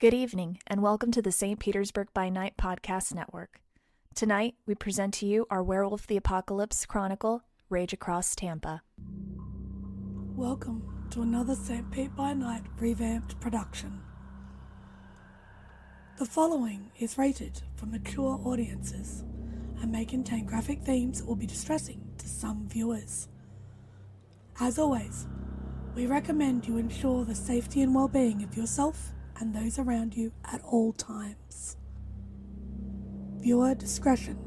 Good evening, and welcome to the St. Petersburg By Night podcast network. Tonight, we present to you our Werewolf the Apocalypse chronicle, Rage Across Tampa. Welcome to another St. Pete by Night revamped production. The following is rated for mature audiences and may contain graphic themes that will be distressing to some viewers. As always, we recommend you ensure the safety and well-being of yourself and those around you at all times. Viewer discretion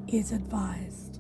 is advised.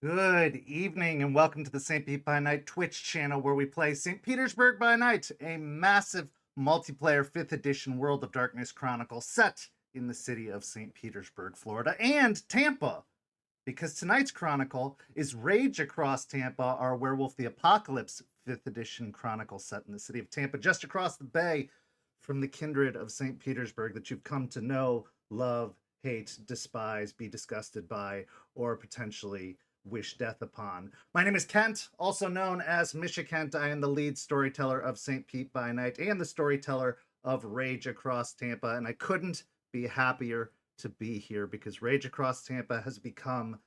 Good evening and welcome to the St. Pete by Night Twitch channel where we play St. Petersburg by Night, a massive multiplayer 5th edition World of Darkness chronicle set in the city of St. Petersburg, Florida, and Tampa, because tonight's chronicle is Rage Across Tampa, our Werewolf the Apocalypse 5th edition chronicle set in the city of Tampa, just across the bay from the kindred of St. Petersburg that you've come to know, love, hate, despise, be disgusted by, or potentially wish death upon. My name is Kent, also known as Misha Kent. I am the lead storyteller of St. Pete by Night and the storyteller of Rage Across Tampa, and I couldn't be happier to be here because Rage Across Tampa has become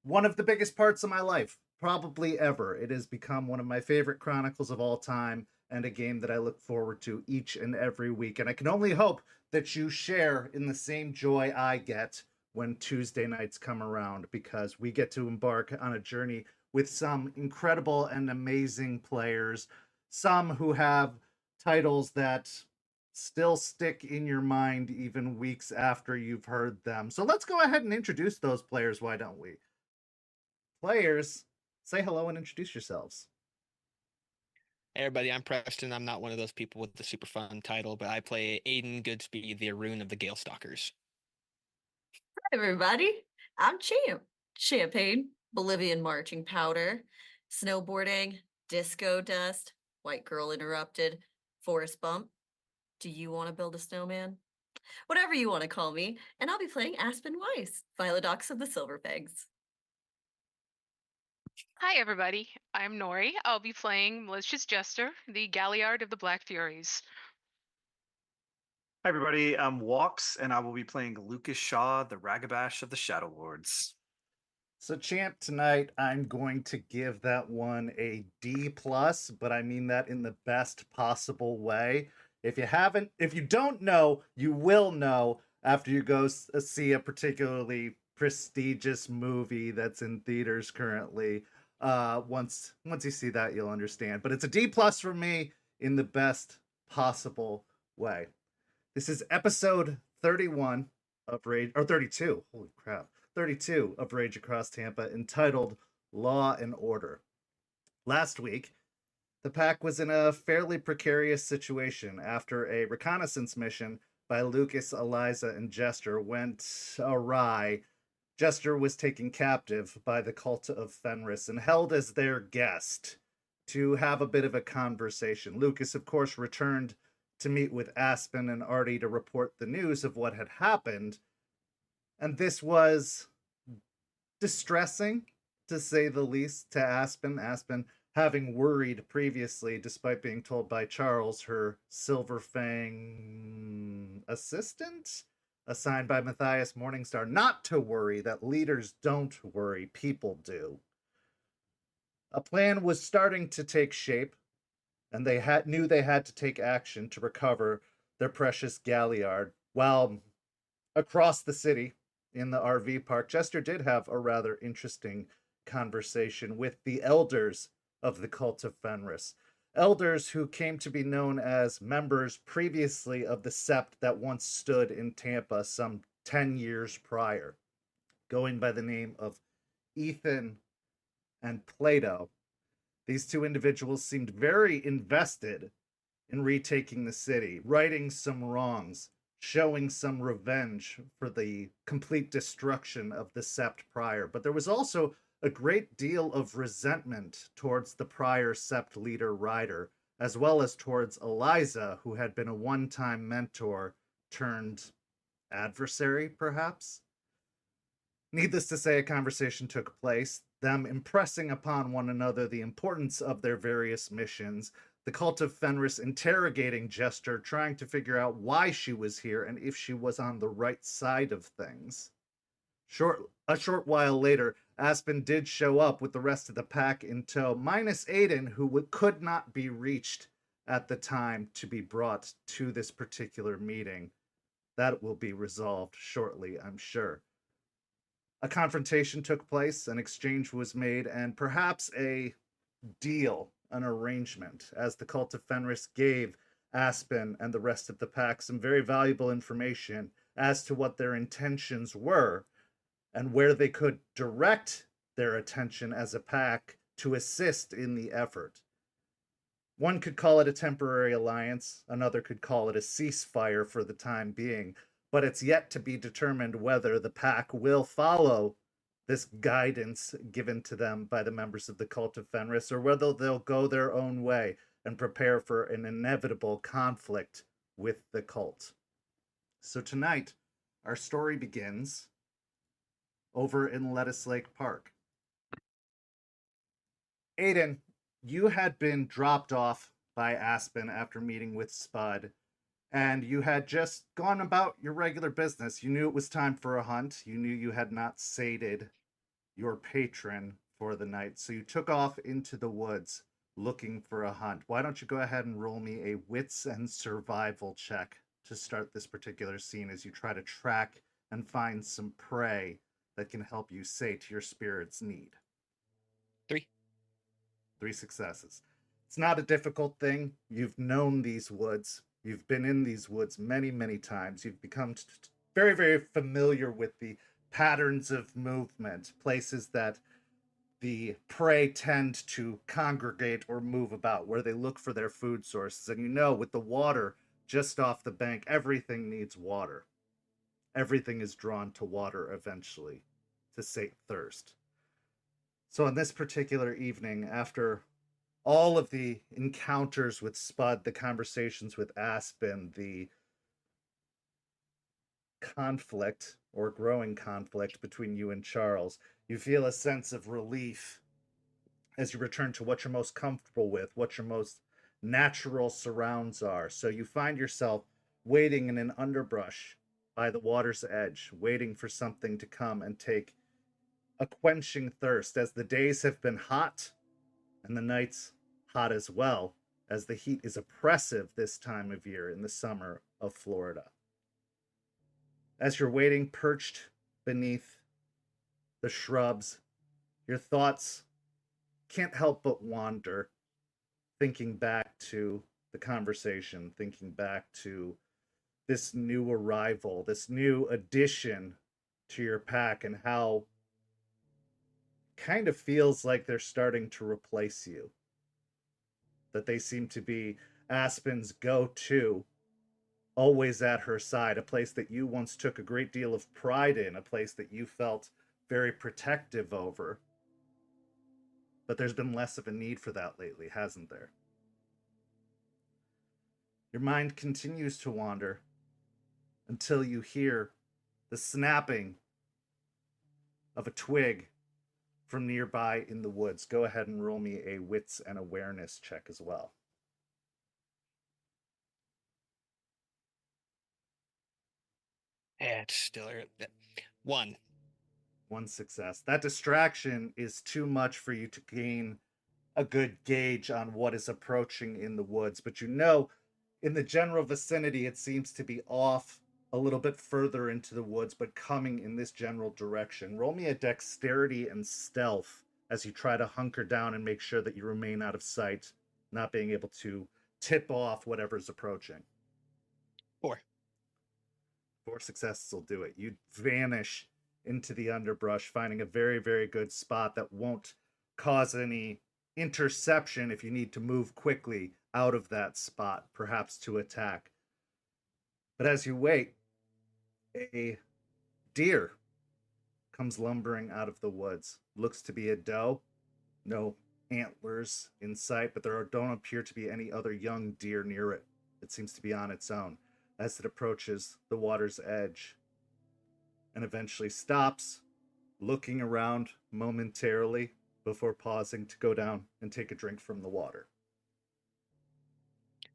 one of the biggest parts of my life, probably ever. It has become one of my favorite chronicles of all time and a game that I look forward to each and every week, and I can only hope that you share in the same joy I get when Tuesday nights come around, because we get to embark on a journey with some incredible and amazing players, some who have titles that still stick in your mind even weeks after you've heard them. So let's go ahead and introduce those players, why don't we? Players, say hello and introduce yourselves. Hey everybody, I'm Preston. I'm not one of those people with the super fun title, but I play Aiden Goodspeed, the Arun of the Gale Stalkers. Hi everybody, I'm Champ. Champagne, Bolivian marching powder, snowboarding, disco dust, white girl interrupted, forest bump. Do you want to build a snowman? Whatever you want to call me, and I'll be playing Aspen Weiss, Philodox of the Silver Pegs. Hi everybody, I'm Noree. I'll be playing Malicious Jester, the Galliard of the Black Furies. Hi everybody, I'm Walks, and I will be playing Lucas Shaw, the Ragabash of the Shadow Lords. So Champ, tonight I'm going to give that one a D+, but I mean that in the best possible way. If you don't know, you will know after you go see a particularly prestigious movie that's in theaters currently. Once you see that, you'll understand. But it's a D+ for me in the best possible way. This is episode 31 of Rage, or 32. Holy crap. 32 of Rage Across Tampa, entitled Law and Order. Last week, the pack was in a fairly precarious situation after a reconnaissance mission by Lucas, Eliza, and Jester went awry. Jester was taken captive by the cult of Fenris and held as their guest to have a bit of a conversation. Lucas, of course, returned to meet with Aspen and Artie to report the news of what had happened. And this was distressing, to say the least, to Aspen. Aspen, having worried previously, despite being told by Charles, her Silver Fang assistant, assigned by Matthias Morningstar, not to worry, that leaders don't worry, people do. A plan was starting to take shape, and they knew they had to take action to recover their precious galliard. While across the city, in the RV park, Jester did have a rather interesting conversation with the elders of the cult of Fenris. Elders who came to be known as members previously of the sept that once stood in Tampa some 10 years prior, going by the name of Ethan and Plato. These two individuals seemed very invested in retaking the city, righting some wrongs, showing some revenge for the complete destruction of the sept prior. But there was also a great deal of resentment towards the prior sept leader Ryder, as well as towards Eliza, who had been a one-time mentor turned adversary, perhaps. Needless to say, a conversation took place, them impressing upon one another the importance of their various missions, the cult of Fenris interrogating Jester, trying to figure out why she was here and if she was on the right side of things. A short while later, Aspen did show up with the rest of the pack in tow, minus Aiden, who could not be reached at the time to be brought to this particular meeting. That will be resolved shortly, I'm sure. A confrontation took place, an exchange was made, and perhaps a deal, an arrangement, as the cult of Fenris gave Aspen and the rest of the pack some very valuable information as to what their intentions were and where they could direct their attention as a pack to assist in the effort. One could call it a temporary alliance, another could call it a ceasefire for the time being, but it's yet to be determined whether the pack will follow this guidance given to them by the members of the cult of Fenris, or whether they'll go their own way and prepare for an inevitable conflict with the cult. So tonight, our story begins over in Lettuce Lake Park. Aiden, you had been dropped off by Aspen after meeting with Spud, and you had just gone about your regular business. You knew it was time for a hunt. You knew you had not sated your patron for the night, so you took off into the woods looking for a hunt. Why don't you go ahead and roll me a wits and survival check to start this particular scene as you try to track and find some prey that can help you sate your spirit's need. 3. 3 successes. It's not a difficult thing. You've known these woods. You've been in these woods many, many times. You've become very, very familiar with the patterns of movement, places that the prey tend to congregate or move about, where they look for their food sources. And you know, with the water just off the bank, everything needs water. Everything is drawn to water eventually to sate thirst. So on this particular evening, after all of the encounters with Spud, the conversations with Aspen, the conflict or growing conflict between you and Charles, you feel a sense of relief as you return to what you're most comfortable with, what your most natural surrounds are. So you find yourself waiting in an underbrush by the water's edge, waiting for something to come and take a quenching thirst, as the days have been hot and the nights hot as well, as the heat is oppressive this time of year in the summer of Florida. As you're waiting, perched beneath the shrubs, your thoughts can't help but wander, thinking back to the conversation, thinking back to this new arrival, this new addition to your pack and how kind of feels like they're starting to replace you. That they seem to be Aspen's go-to, always at her side, a place that you once took a great deal of pride in, a place that you felt very protective over. But there's been less of a need for that lately, hasn't there? Your mind continues to wander until you hear the snapping of a twig from nearby in the woods. Go ahead and roll me a wits and awareness check as well. Yeah, it's still one. One success. That distraction is too much for you to gain a good gauge on what is approaching in the woods, but you know in the general vicinity it seems to be off a little bit further into the woods, but coming in this general direction. Roll me a dexterity and stealth as you try to hunker down and make sure that you remain out of sight, not being able to tip off whatever's approaching. 4. 4 successes will do it. You vanish into the underbrush, finding a very, very good spot that won't cause any interception if you need to move quickly out of that spot, perhaps to attack. But as you wait, a deer comes lumbering out of the woods. Looks to be a doe. No antlers in sight, but there don't appear to be any other young deer near it. It seems to be on its own as it approaches the water's edge and eventually stops, looking around momentarily before pausing to go down and take a drink from the water.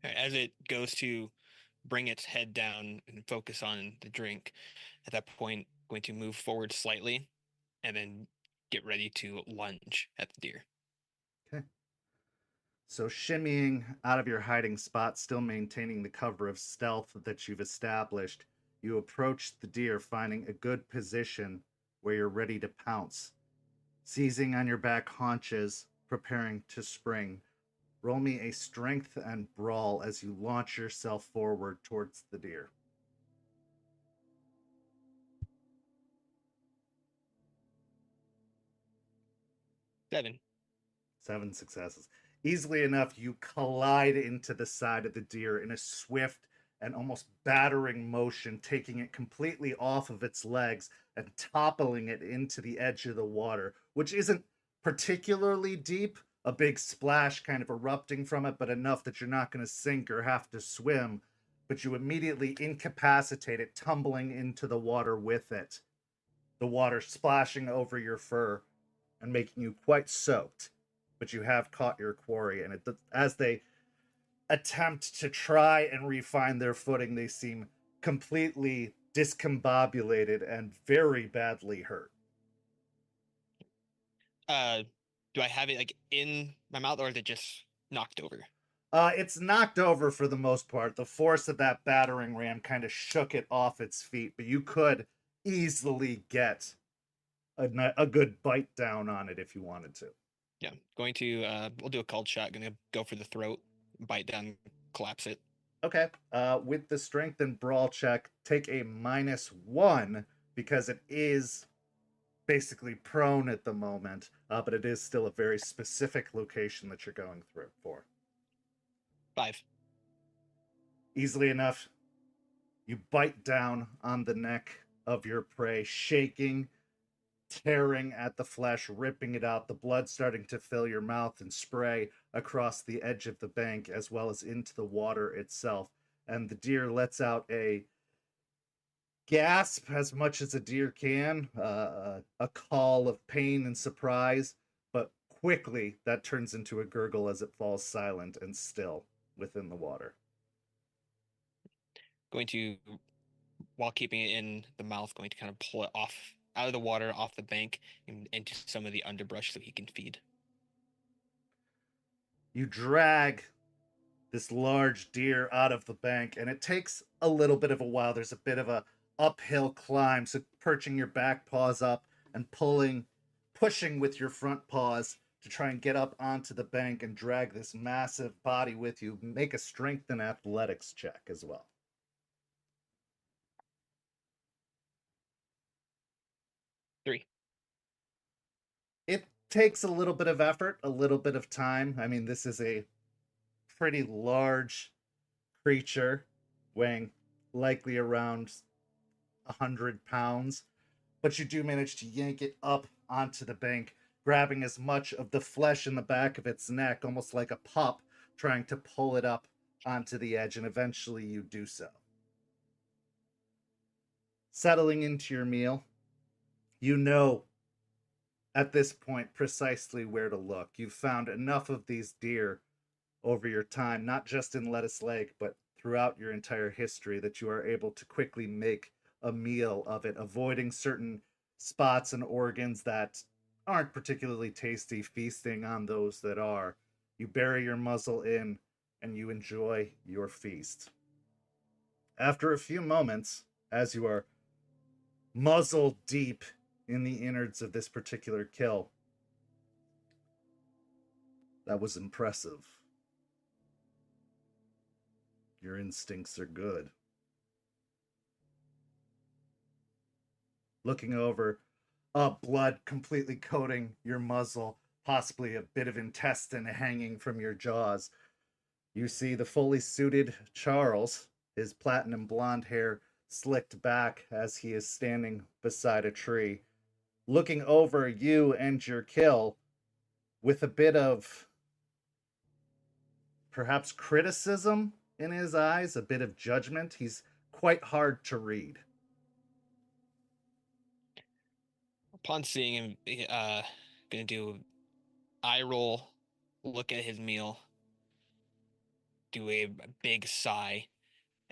As it goes to bring its head down and focus on the drink, at that point, going to move forward slightly and then get ready to lunge at the deer. Okay. So shimmying out of your hiding spot, still maintaining the cover of stealth that you've established, you approach the deer, finding a good position where you're ready to pounce. Seizing on your back haunches, preparing to spring. Roll me a strength and brawl as you launch yourself forward towards the deer. Seven successes. Easily enough, you collide into the side of the deer in a swift and almost battering motion, taking it completely off of its legs and toppling it into the edge of the water, which isn't particularly deep, a big splash kind of erupting from it, but enough that you're not going to sink or have to swim. But you immediately incapacitate it, tumbling into the water with it. The water splashing over your fur and making you quite soaked. But you have caught your quarry, and as they attempt to try and refine their footing, they seem completely discombobulated and very badly hurt. Do I have it like in my mouth, or is it just knocked over? It's knocked over for the most part. The force of that battering ram kind of shook it off its feet, but you could easily get a good bite down on it if you wanted to. Yeah, going to we'll do a cold shot. Gonna go for the throat, bite down, collapse it. Okay. With the strength and brawl check, take a -1 because it is basically prone at the moment, but it is still a very specific location that you're going through for. 5. Easily enough, you bite down on the neck of your prey, shaking, tearing at the flesh, ripping it out, the blood starting to fill your mouth and spray across the edge of the bank as well as into the water itself. And the deer lets out a gasp, as much as a deer can, a call of pain and surprise, but quickly that turns into a gurgle as it falls silent and still within the water. Going to, while keeping it in the mouth, going to kind of pull it off out of the water, off the bank, and into some of the underbrush so he can feed. You drag this large deer out of the bank, and it takes a little bit of a while. There's a bit of a uphill climb, so perching your back paws up and pushing with your front paws to try and get up onto the bank and drag this massive body with you. Make a strength and athletics check as well. takes a little bit of effort, a little bit of time. I mean, this is a pretty large creature weighing likely around 100 pounds, but you do manage to yank it up onto the bank, grabbing as much of the flesh in the back of its neck, almost like a pup, trying to pull it up onto the edge, and eventually you do so. Settling into your meal, you know at this point precisely where to look. You've found enough of these deer over your time, not just in Lettuce Lake, but throughout your entire history, that you are able to quickly make a meal of it, avoiding certain spots and organs that aren't particularly tasty, feasting on those that are. You bury your muzzle in and you enjoy your feast. After a few moments, as you are muzzle deep in the innards of this particular kill, that was impressive. Your instincts are good. Looking over, blood completely coating your muzzle, possibly a bit of intestine hanging from your jaws. You see the fully suited Charles, his platinum blonde hair slicked back as he is standing beside a tree, looking over you and your kill with a bit of perhaps criticism in his eyes, a bit of judgment. He's quite hard to read. Upon seeing him, gonna do eye roll, look at his meal, do a big sigh,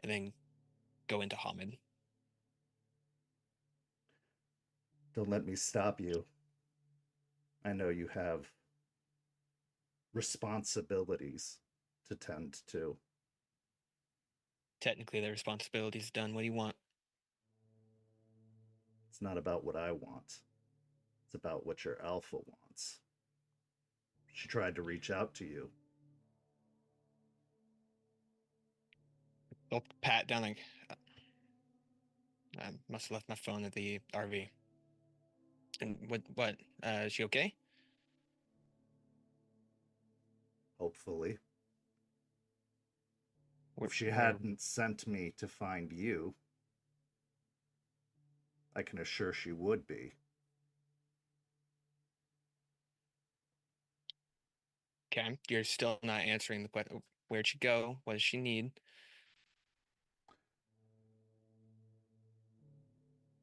and then go into Hamid. Don't let me stop you. I know you have responsibilities to tend to. Technically, the responsibility's done. What do you want? It's not about what I want. It's about what your alpha wants. She tried to reach out to you. I'll pat down like, I must have left my phone at the RV. And what? Is she okay? Hopefully. If she Where- hadn't sent me to find you, I can assure she would be. Okay, you're still not answering the question. Where'd she go? What does she need?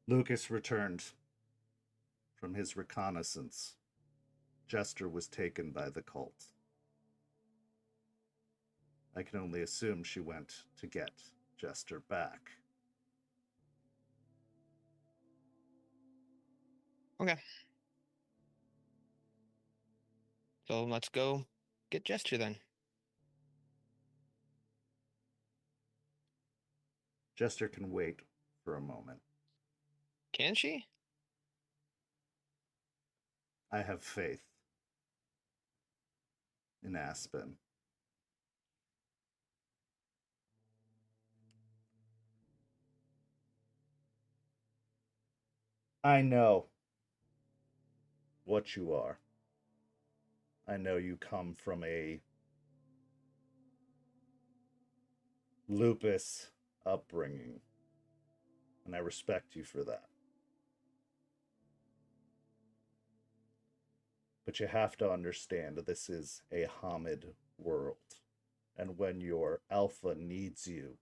Lucas returned from his reconnaissance. Jester was taken by the cult. I can only assume she went to get Jester back. Okay. So let's go get Jester then. Jester can wait for a moment. Can she? I have faith in Aspen. I know what you are. I know you come from a lupus upbringing, and I respect you for that. But you have to understand that this is a Hamid world, and when your alpha needs you,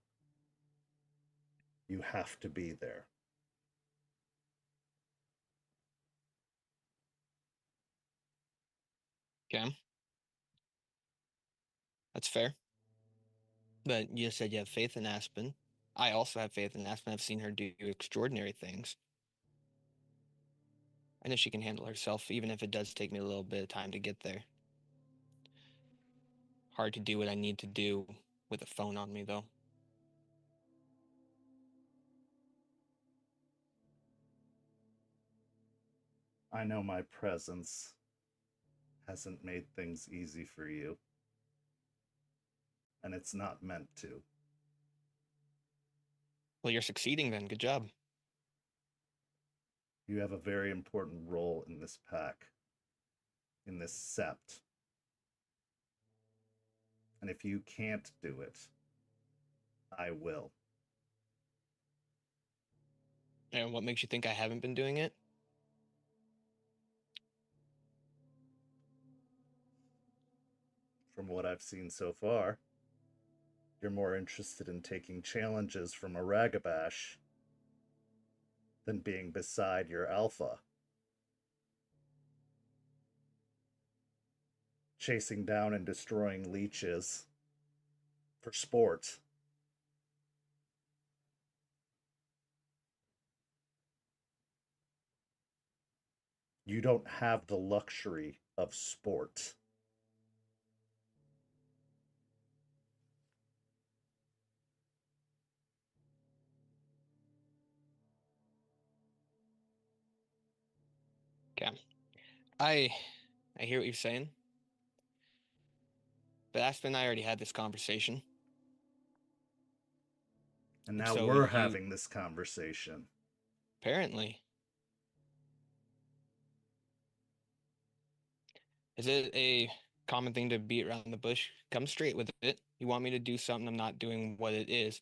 you have to be there. Okay. That's fair. But you said you have faith in Aspen. I also have faith in Aspen. I've seen her do extraordinary things. I know she can handle herself, even if it does take me a little bit of time to get there. Hard to do what I need to do with a phone on me, though. I know my presence hasn't made things easy for you, and it's not meant to. Well, you're succeeding then. Good job. You have a very important role in this pack. in this sept. And if you can't do it, I will. And what makes you think I haven't been doing it? From what I've seen so far, you're more interested in taking challenges from a ragabash than being beside your alpha. Chasing down and destroying leeches for sport. You don't have the luxury of sport. Okay. I hear what you're saying. But Aspen and I already had this conversation. And now So we're having this conversation. Apparently. Is it a common thing to beat around the bush? Come straight with it. You want me to do something, I'm not doing what it is.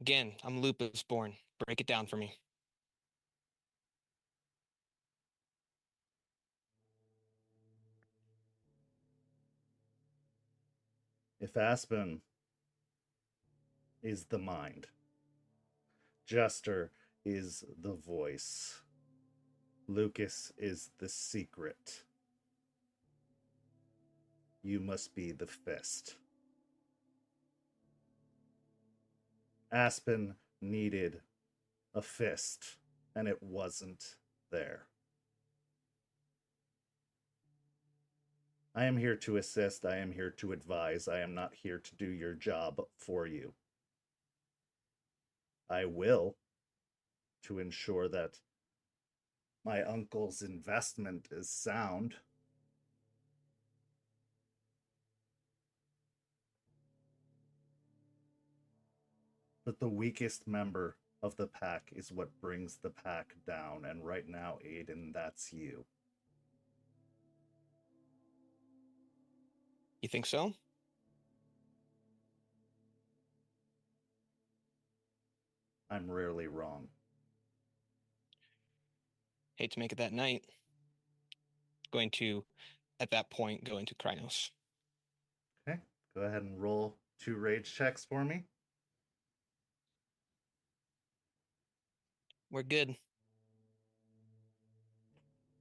Again, I'm lupus born. Break it down for me. If Aspen is the mind, Jester is the voice, Lucas is the secret, you must be the fist. Aspen needed a fist, and it wasn't there. I am here to assist, I am here to advise, I am not here to do your job for you. I will, to ensure that my uncle's investment is sound. But the weakest member of the pack is what brings the pack down, and right now, Aiden, that's you. You think so? I'm rarely wrong. Hate to make it that night. Going to, at that point, go into Krynos. Okay, go ahead and roll 2 rage checks for me. We're good.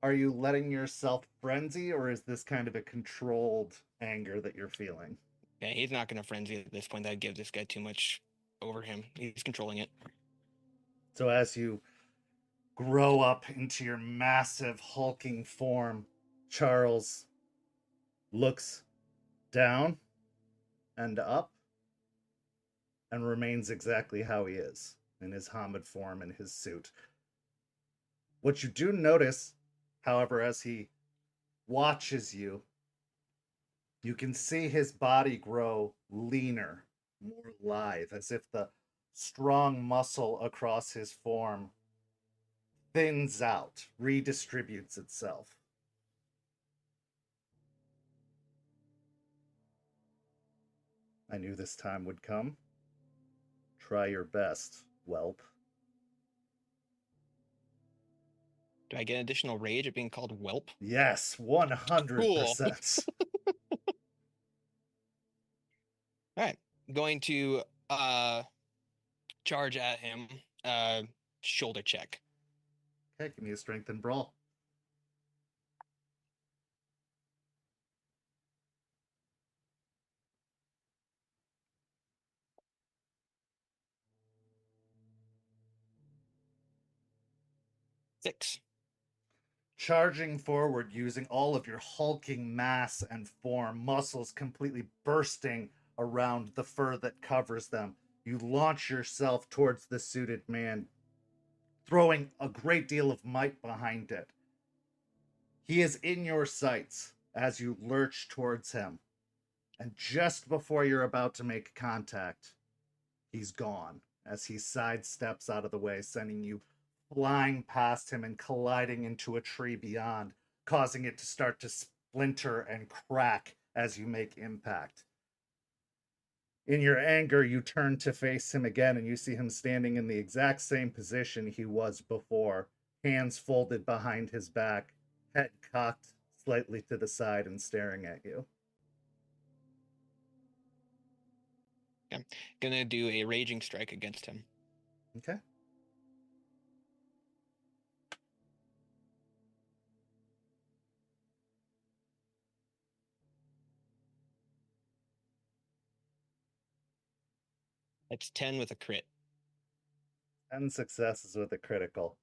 Are you letting yourself frenzy, or is this kind of a controlled anger that you're feeling? Yeah, he's not going to frenzy at this point. That'd give this guy too much over him. He's controlling it. So as you grow up into your massive hulking form, Charles looks down and up and remains exactly how he is, in his Hamid form and his suit. What you do notice, however, as he watches you, you can see his body grow leaner, more lithe, as if the strong muscle across his form thins out, redistributes itself. I knew this time would come. Try your best, whelp. Do I get additional rage at being called whelp? Yes, 100%. All right, going to charge at him. Shoulder check. Okay, give me a strength and brawl. Six. Charging forward using all of your hulking mass and form, muscles completely bursting around the fur that covers them. You launch yourself towards the suited man, throwing a great deal of might behind it. He is in your sights as you lurch towards him. And just before you're about to make contact, he's gone as he sidesteps out of the way, sending you flying past him and colliding into a tree beyond, causing it to start to splinter and crack as you make impact. In your anger, you turn to face him again, and you see him standing in the exact same position he was before, hands folded behind his back, head cocked slightly to the side and staring at you. I'm gonna do a raging strike against him. Okay. That's 10 with a crit. 10 successes with a critical.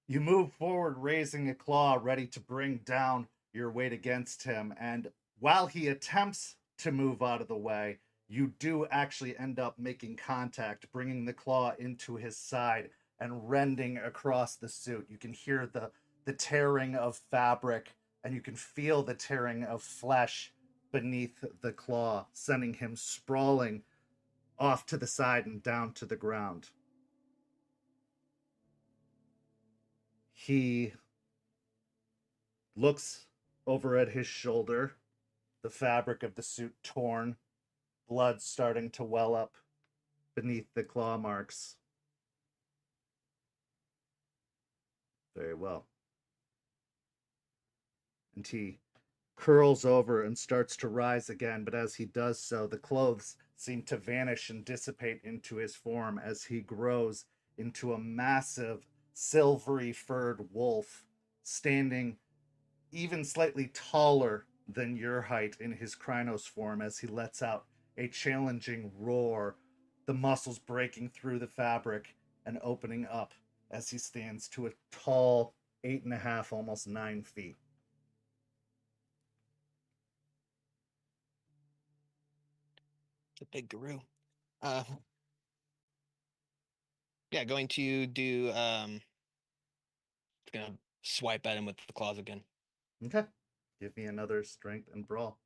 You move forward, raising a claw, ready to bring down your weight against him. And while he attempts to move out of the way, you do actually end up making contact, bringing the claw into his side and rending across the suit. You can hear the tearing of fabric, and you can feel the tearing of flesh beneath the claw, sending him sprawling off to the side and down to the ground. He looks over at his shoulder, the fabric of the suit torn, blood starting to well up beneath the claw marks. Very well. And he curls over and starts to rise again, but as he does so, the clothes seem to vanish and dissipate into his form as he grows into a massive, silvery furred wolf, standing even slightly taller than your height in his Krynos form as he lets out a challenging roar, the muscles breaking through the fabric and opening up as he stands to a tall 8.5, almost 9 feet. It's a big guru. Yeah, going to do gonna swipe at him with the claws again. Okay. Give me another strength and brawl.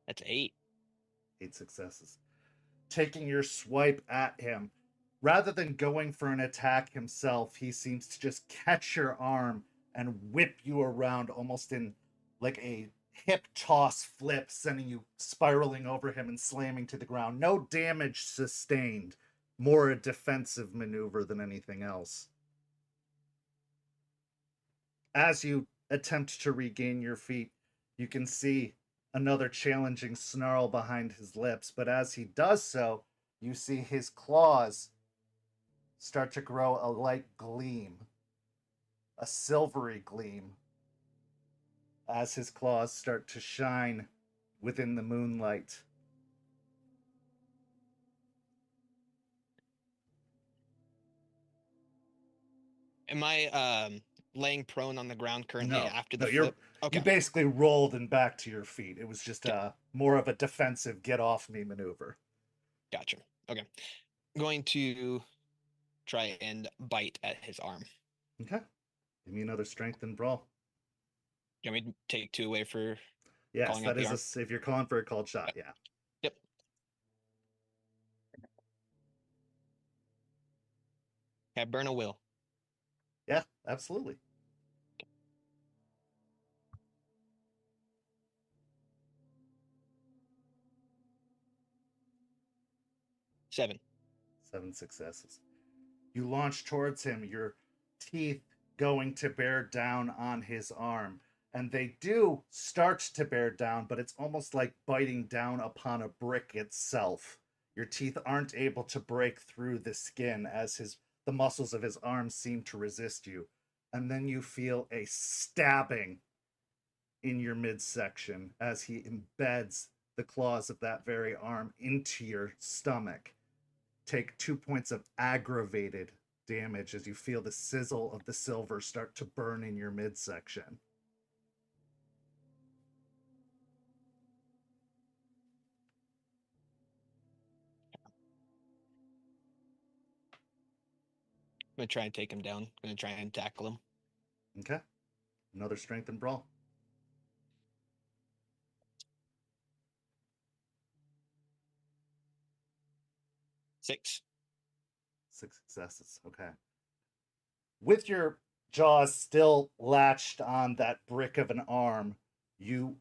That's 8. 8 successes. Taking your swipe at him, rather than going for an attack himself, he seems to just catch your arm and whip you around almost in like a hip toss flip, sending you spiraling over him and slamming to the ground. No damage sustained, more a defensive maneuver than anything else. As you attempt to regain your feet, you can see another challenging snarl behind his lips, but as he does so, you see his claws start to grow a light gleam, a silvery gleam, as his claws start to shine within the moonlight. Am I laying prone on the ground currently after the No, flip? you Okay. basically rolled and back to your feet. It was just Okay. more of a defensive get off me maneuver. Gotcha. Okay. I'm going to try and bite at his arm. Okay. Give me another strength and brawl. You want me to take 2 away for Yes, calling that out the arm? is if you're calling for a called shot, yeah. Yep. Can I burn a will? Yeah, absolutely. Seven 7 successes. You launch towards him, your teeth going to bear down on his arm. And they do start to bear down, but it's almost like biting down upon a brick itself. Your teeth aren't able to break through the skin as the muscles of his arms seem to resist you. And then you feel a stabbing in your midsection as he embeds the claws of that very arm into your stomach. Take 2 points of aggravated damage as you feel the sizzle of the silver start to burn in your midsection. I'm gonna try and take him down. I'm gonna try and tackle him. Okay. Another strength and brawl. 6 6 successes. Okay. With your jaws still latched on that brick of an arm, you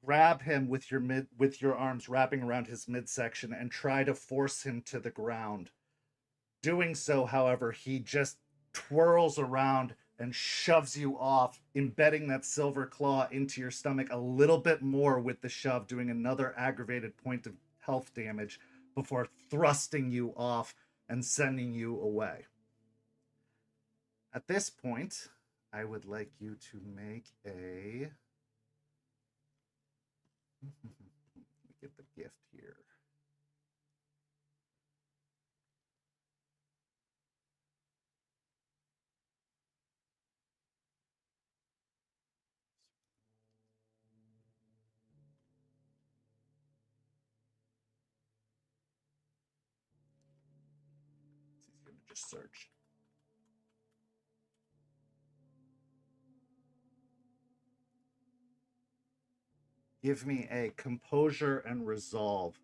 grab him with your arms wrapping around his midsection and try to force him to the ground. Doing so, however, he just twirls around and shoves you off, embedding that silver claw into your stomach a little bit more with the shove, doing another aggravated point of health damage before thrusting you off and sending you away. At this point, I would like you to make a... Let me get the gift here. It's easier to just search. Give me a composure and resolve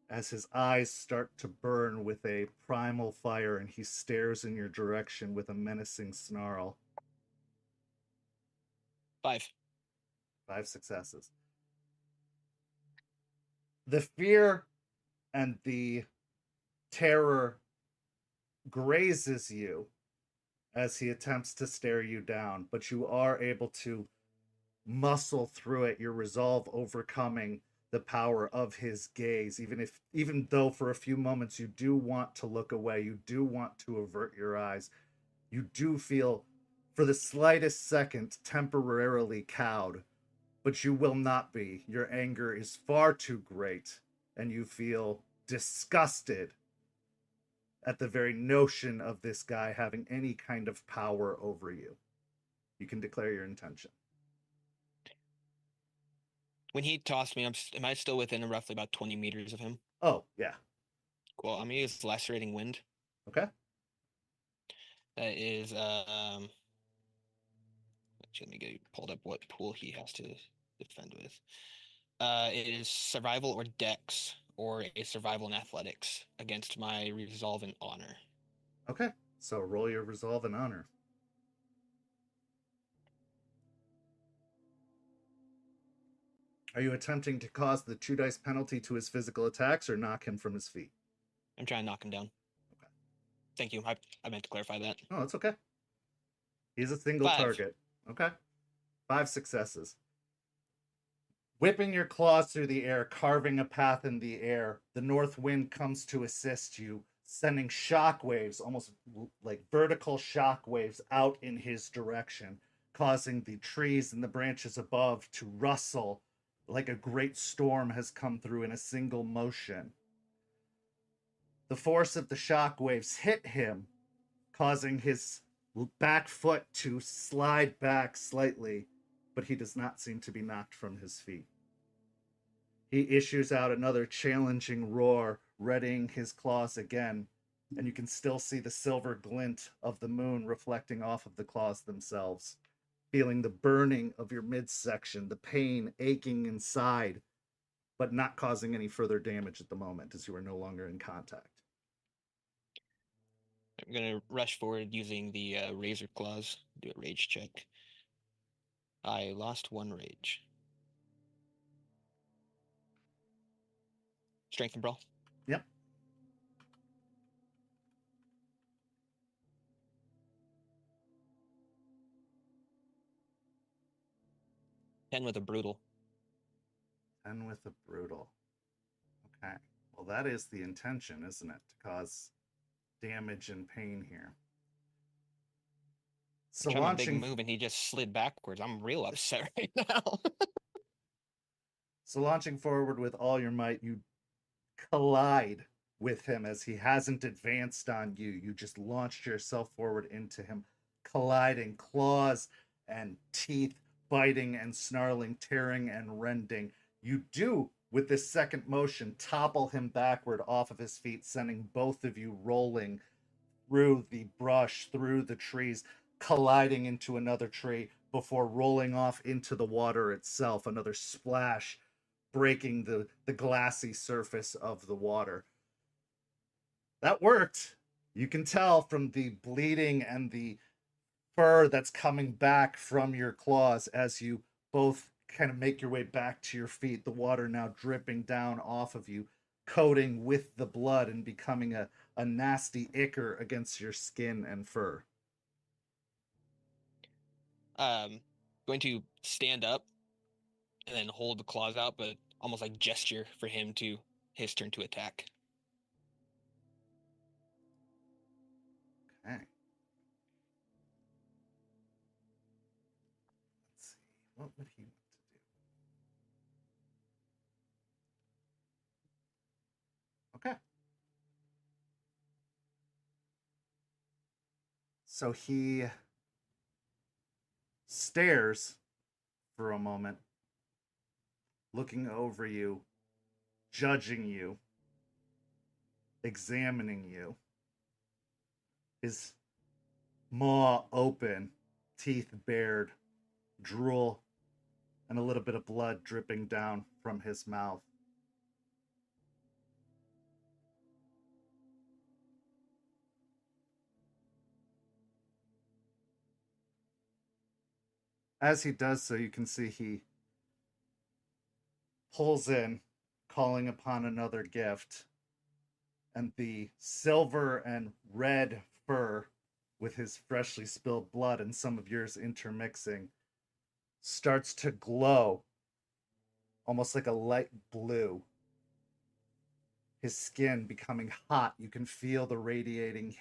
as his eyes start to burn with a primal fire and he stares in your direction with a menacing snarl. 5. 5 successes. The fear and the terror grazes you as he attempts to stare you down, but you are able to muscle through it, your resolve overcoming the power of his gaze, even though for a few moments you do want to look away, you do want to avert your eyes, you do feel for the slightest second temporarily cowed, but you will not be. Your anger is far too great, and you feel disgusted at the very notion of this guy having any kind of power over you. You can declare your intention. When he tossed me, am I still within roughly about 20 meters of him? Oh, yeah. Cool. I'm gonna use lacerating wind. Okay. That is let me get pulled up what pool he has to defend with. It is survival or dex, or a survival and athletics against my resolve and honor. Okay. So roll your resolve and honor. Are you attempting to cause the 2 dice penalty to his physical attacks or knock him from his feet? I'm trying to knock him down. Okay. Thank you. I meant to clarify that. Oh, that's okay. He's a single 5. target. Okay. 5 successes. Whipping your claws through the air, carving a path in the air, the north wind comes to assist you, sending shockwaves, almost like vertical shockwaves, out in his direction, causing the trees and the branches above to rustle like a great storm has come through in a single motion. The force of the shockwaves hit him, causing his back foot to slide back slightly, but he does not seem to be knocked from his feet. He issues out another challenging roar, readying his claws again, and you can still see the silver glint of the moon reflecting off of the claws themselves, feeling the burning of your midsection, the pain aching inside, but not causing any further damage at the moment as you are no longer in contact. I'm gonna rush forward using the razor claws. Do a rage check. I lost 1 rage. Strength and brawl. Yep. Ten with a brutal. 10 with a brutal. Okay. Well, that is the intention, isn't it? To cause damage and pain here. So Trying a launching big move and he just slid backwards. I'm real upset right now. So launching forward with all your might, you collide with him as he hasn't advanced on you. You just launched yourself forward into him, colliding, claws and teeth biting and snarling, tearing and rending. You do, with this second motion, topple him backward off of his feet, sending both of you rolling through the brush, through the trees, colliding into another tree before rolling off into the water itself. Another splash, breaking the glassy surface of the water. That worked. You can tell from the bleeding and the fur that's coming back from your claws as you both kind of make your way back to your feet, the water now dripping down off of you, coating with the blood and becoming a nasty ichor against your skin and fur. Going to stand up and then hold the claws out, but almost like gesture for him to his turn to attack. Okay. Let's see. What would he want to do? Okay. So he stares for a moment, looking over you, judging you, examining you. His maw open, teeth bared, drool, and a little bit of blood dripping down from his mouth. As he does so, you can see he pulls in, calling upon another gift, and the silver and red fur with his freshly spilled blood and some of yours intermixing starts to glow almost like a light blue. His skin becoming hot. You can feel the radiating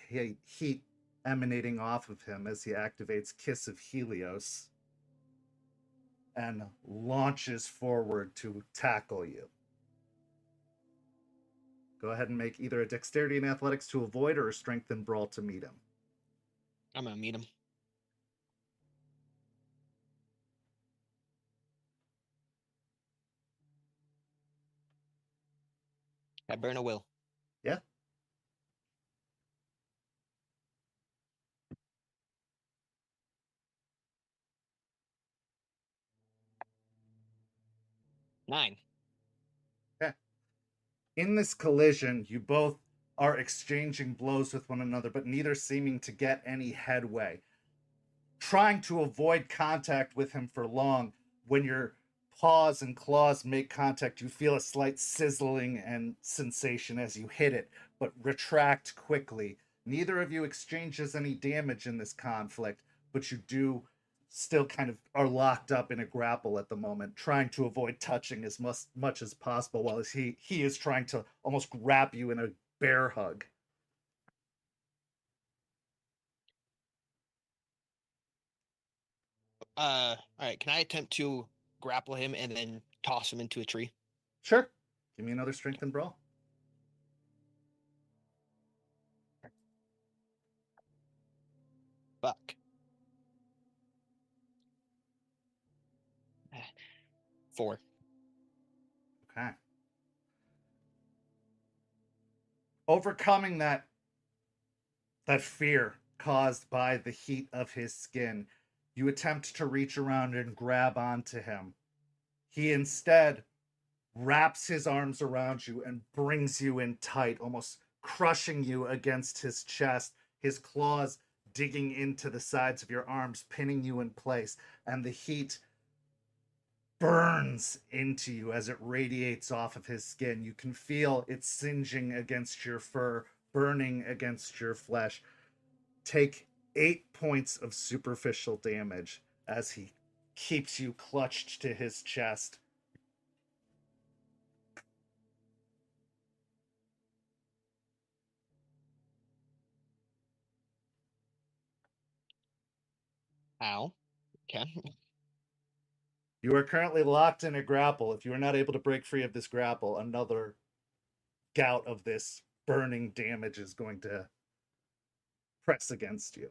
heat emanating off of him as he activates Kiss of Helios and launches forward to tackle you. Go ahead and make either a dexterity and athletics to avoid or a strength and brawl to meet him. I'm gonna meet him. I burn a will. Yeah. Nine. Okay. In this collision, you both are exchanging blows with one another, but neither seeming to get any headway. Trying to avoid contact with him for long, when your paws and claws make contact, you feel a slight sizzling and sensation as you hit it, but retract quickly. Neither of you exchanges any damage in this conflict, but you do still kind of are locked up in a grapple at the moment, trying to avoid touching as much as possible, while he is trying to almost wrap you in a bear hug. All right. Can I attempt to grapple him and then toss him into a tree? Sure. Give me another strength and brawl. Fuck. 4. Okay. Overcoming that fear caused by the heat of his skin, you attempt to reach around and grab onto him. He instead wraps his arms around you and brings you in tight, almost crushing you against his chest, his claws digging into the sides of your arms, pinning you in place, and the heat burns into you as it radiates off of his skin. You can feel it singeing against your fur, burning against your flesh. Take 8 points of superficial damage as he keeps you clutched to his chest. Ow. Okay. You are currently locked in a grapple. If you are not able to break free of this grapple, another gout of this burning damage is going to press against you.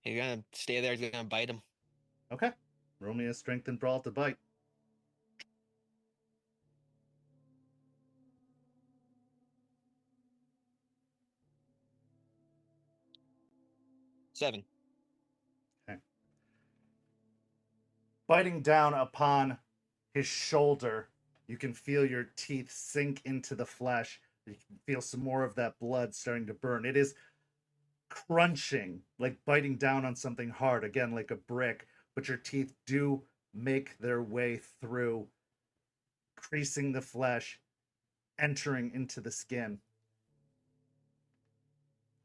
He's gonna stay there. He's gonna bite him. Okay. Roll me a strength and brawl to bite. 7. Okay. Biting down upon his shoulder, You can feel your teeth sink into the flesh. You can feel some more of that blood starting to burn. It is crunching, like biting down on something hard, again, like a brick, but your teeth do make their way through, creasing the flesh, entering into the skin.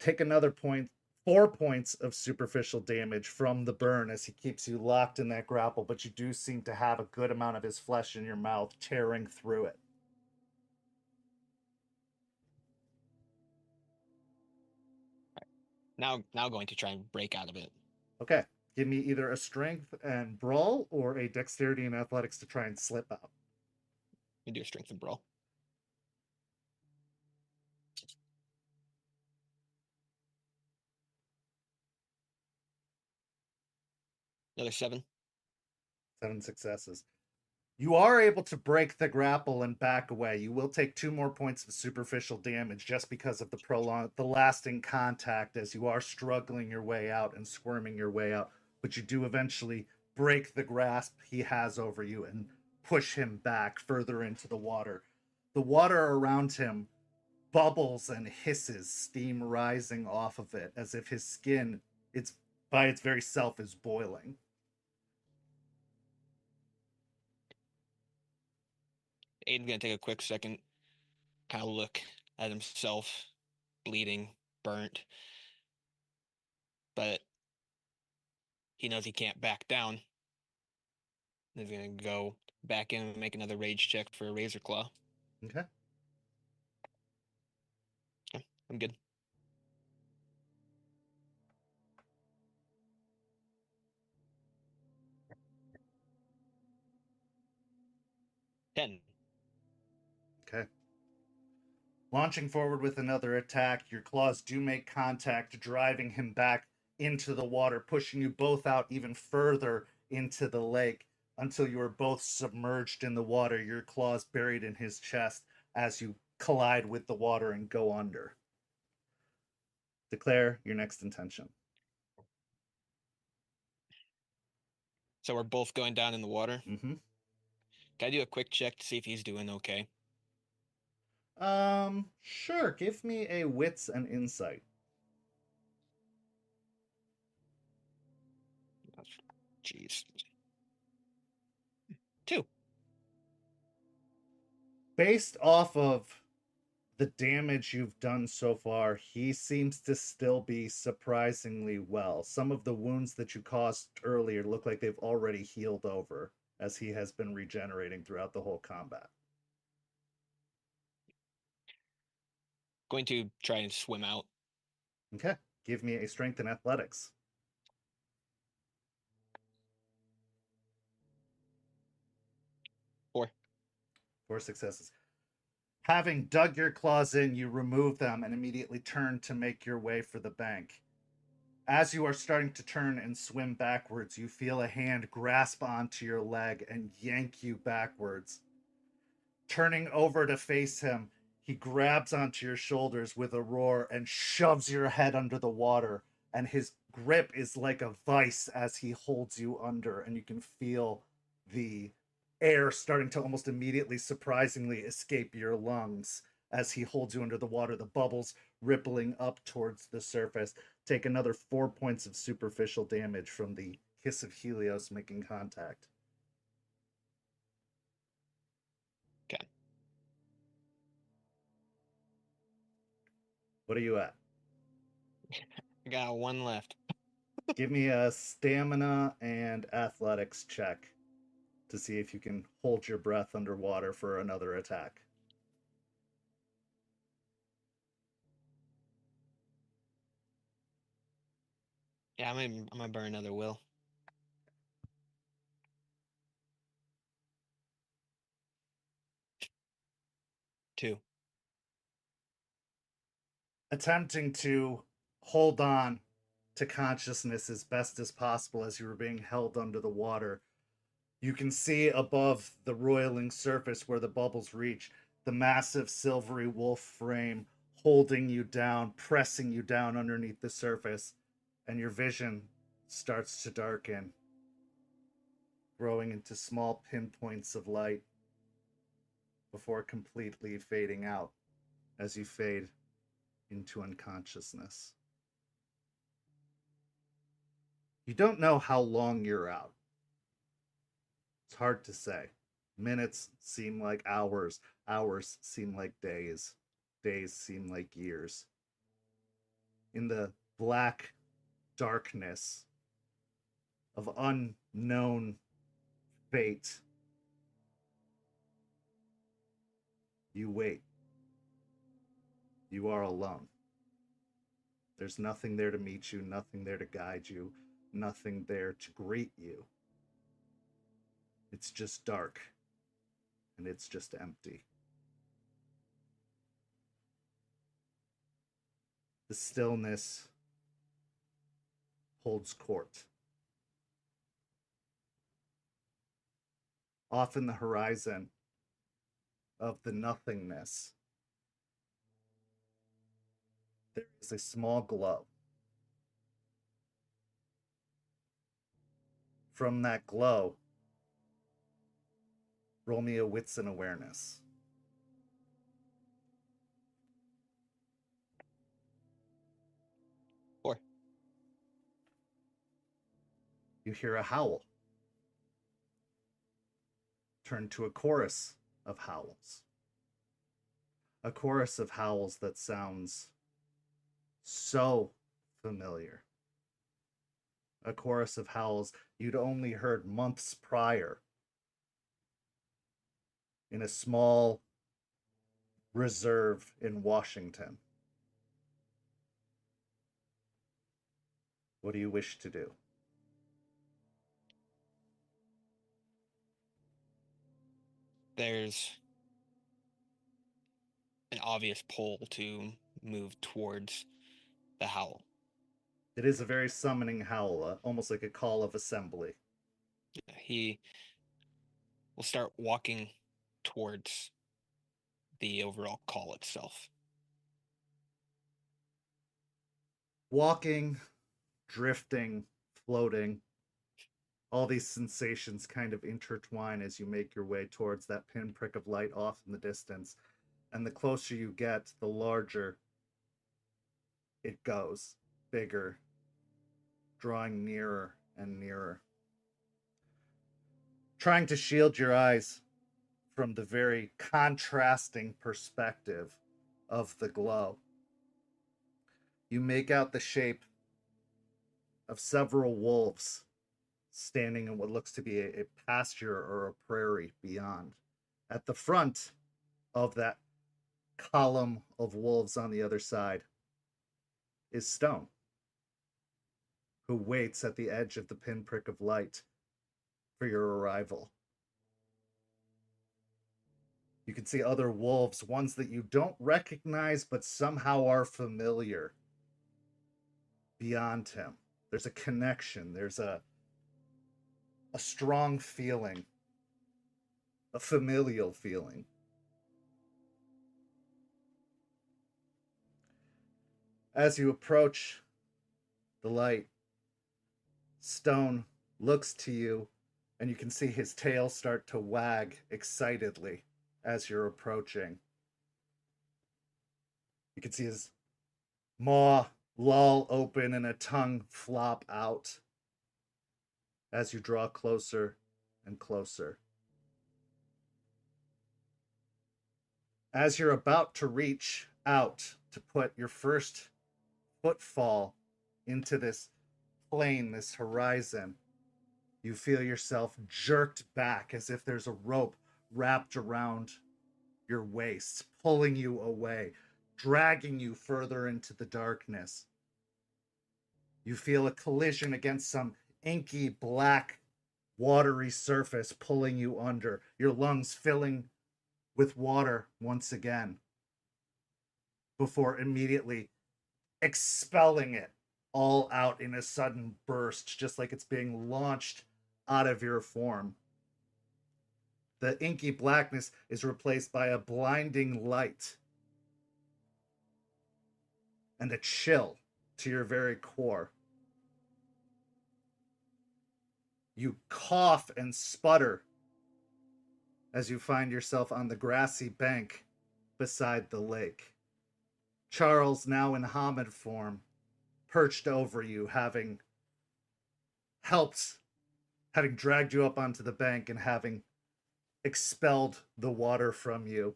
Take another point, 4 points of superficial damage from the burn as he keeps you locked in that grapple, but you do seem to have a good amount of his flesh in your mouth, tearing through it. Now going to try and break out of it. Okay, give me either a strength and brawl or a dexterity and athletics to try and slip out. We do a strength and brawl. Another 7. 7 successes. You are able to break the grapple and back away. You will take 2 more points of superficial damage just because of the lasting contact as you are struggling your way out and squirming your way out. But you do eventually break the grasp he has over you and push him back further into the water. The water around him bubbles and hisses, steam rising off of it as if his skin, by its very self, is boiling. Aiden's gonna take a quick second, kind of look at himself, bleeding, burnt, but he knows he can't back down. He's gonna go back in and make another rage check for a razor claw. Okay. Okay, I'm good. Okay. Launching forward with another attack, your claws do make contact, driving him back into the water, pushing you both out even further into the lake until you are both submerged in the water, your claws buried in his chest as you collide with the water and go under. Declare your next intention. So we're both going down in the water. Mm-hmm. Can I do a quick check to see if he's doing okay? Sure. Give me a wits and insight. Jeez. 2. Based off of the damage you've done so far, he seems to still be surprisingly well. Some of the wounds that you caused earlier look like they've already healed over as he has been regenerating throughout the whole combat. Going to try and swim out. Okay. Give me a strength and athletics. 4. 4 successes. Having dug your claws in, you remove them and immediately turn to make your way for the bank. As you are starting to turn and swim backwards, you feel a hand grasp onto your leg and yank you backwards. Turning over to face him, he grabs onto your shoulders with a roar and shoves your head under the water, and his grip is like a vice as he holds you under, and you can feel the air starting to almost immediately, surprisingly, escape your lungs as he holds you under the water, the bubbles rippling up towards the surface. Take another 4 points of superficial damage from the hiss of Helios making contact. Okay. What are you at? I got 1 left. Give me a stamina and athletics check to see if you can hold your breath underwater for another attack. Yeah, I'm gonna burn another will. 2. Attempting to hold on to consciousness as best as possible as you were being held under the water, you can see above the roiling surface where the bubbles reach the massive silvery wolf frame holding you down, pressing you down underneath the surface, and your vision starts to darken, growing into small pinpoints of light. before completely fading out as you fade into unconsciousness. You don't know how long you're out. It's hard to say. Minutes seem like hours. Hours seem like days. Days seem like years. In the black darkness of unknown fate, you wait. You are alone. There's nothing there to meet you, nothing there to guide you, nothing there to greet you. It's just dark, and it's just empty. The stillness holds court. Off in the horizon of the nothingness, there is a small glow. From that glow, roll me a wits and awareness. Four. You hear a howl. Turn to a chorus of howls. A chorus of howls that sounds so familiar. A chorus of howls you'd only heard months prior in a small reserve in Washington. What do you wish to do? There's an obvious pull to move towards the howl. It is a very summoning howl, almost like a call of assembly. He will start walking towards the overall call itself. Walking, drifting, floating, all these sensations kind of intertwine as you make your way towards that pinprick of light off in the distance. And the closer you get, the larger it goes, bigger, drawing nearer and nearer. Trying to shield your eyes from the very contrasting perspective of the glow. You make out the shape of several wolves standing in what looks to be a pasture or a prairie beyond. At the front of that column of wolves on the other side is Stone, who waits at the edge of the pinprick of light for your arrival. You can see other wolves, ones that you don't recognize but somehow are familiar, beyond him. There's a connection. There's a strong feeling, a familial feeling. As you approach the light, Stone looks to you, and you can see his tail start to wag excitedly as you're approaching. You can see his maw loll open and a tongue flop out as you draw closer and closer. As you're about to reach out to put your first footfall into this plane, this horizon, you feel yourself jerked back as if there's a rope wrapped around your waist, pulling you away, dragging you further into the darkness. You feel a collision against some inky black watery surface pulling you under, your lungs filling with water once again, before immediately expelling it all out in a sudden burst, just like it's being launched out of your form. The inky blackness is replaced by a blinding light and a chill to your very core. You cough and sputter as you find yourself on the grassy bank beside the lake. Charles, now in Hamid form, perched over you, having dragged you up onto the bank and having expelled the water from you.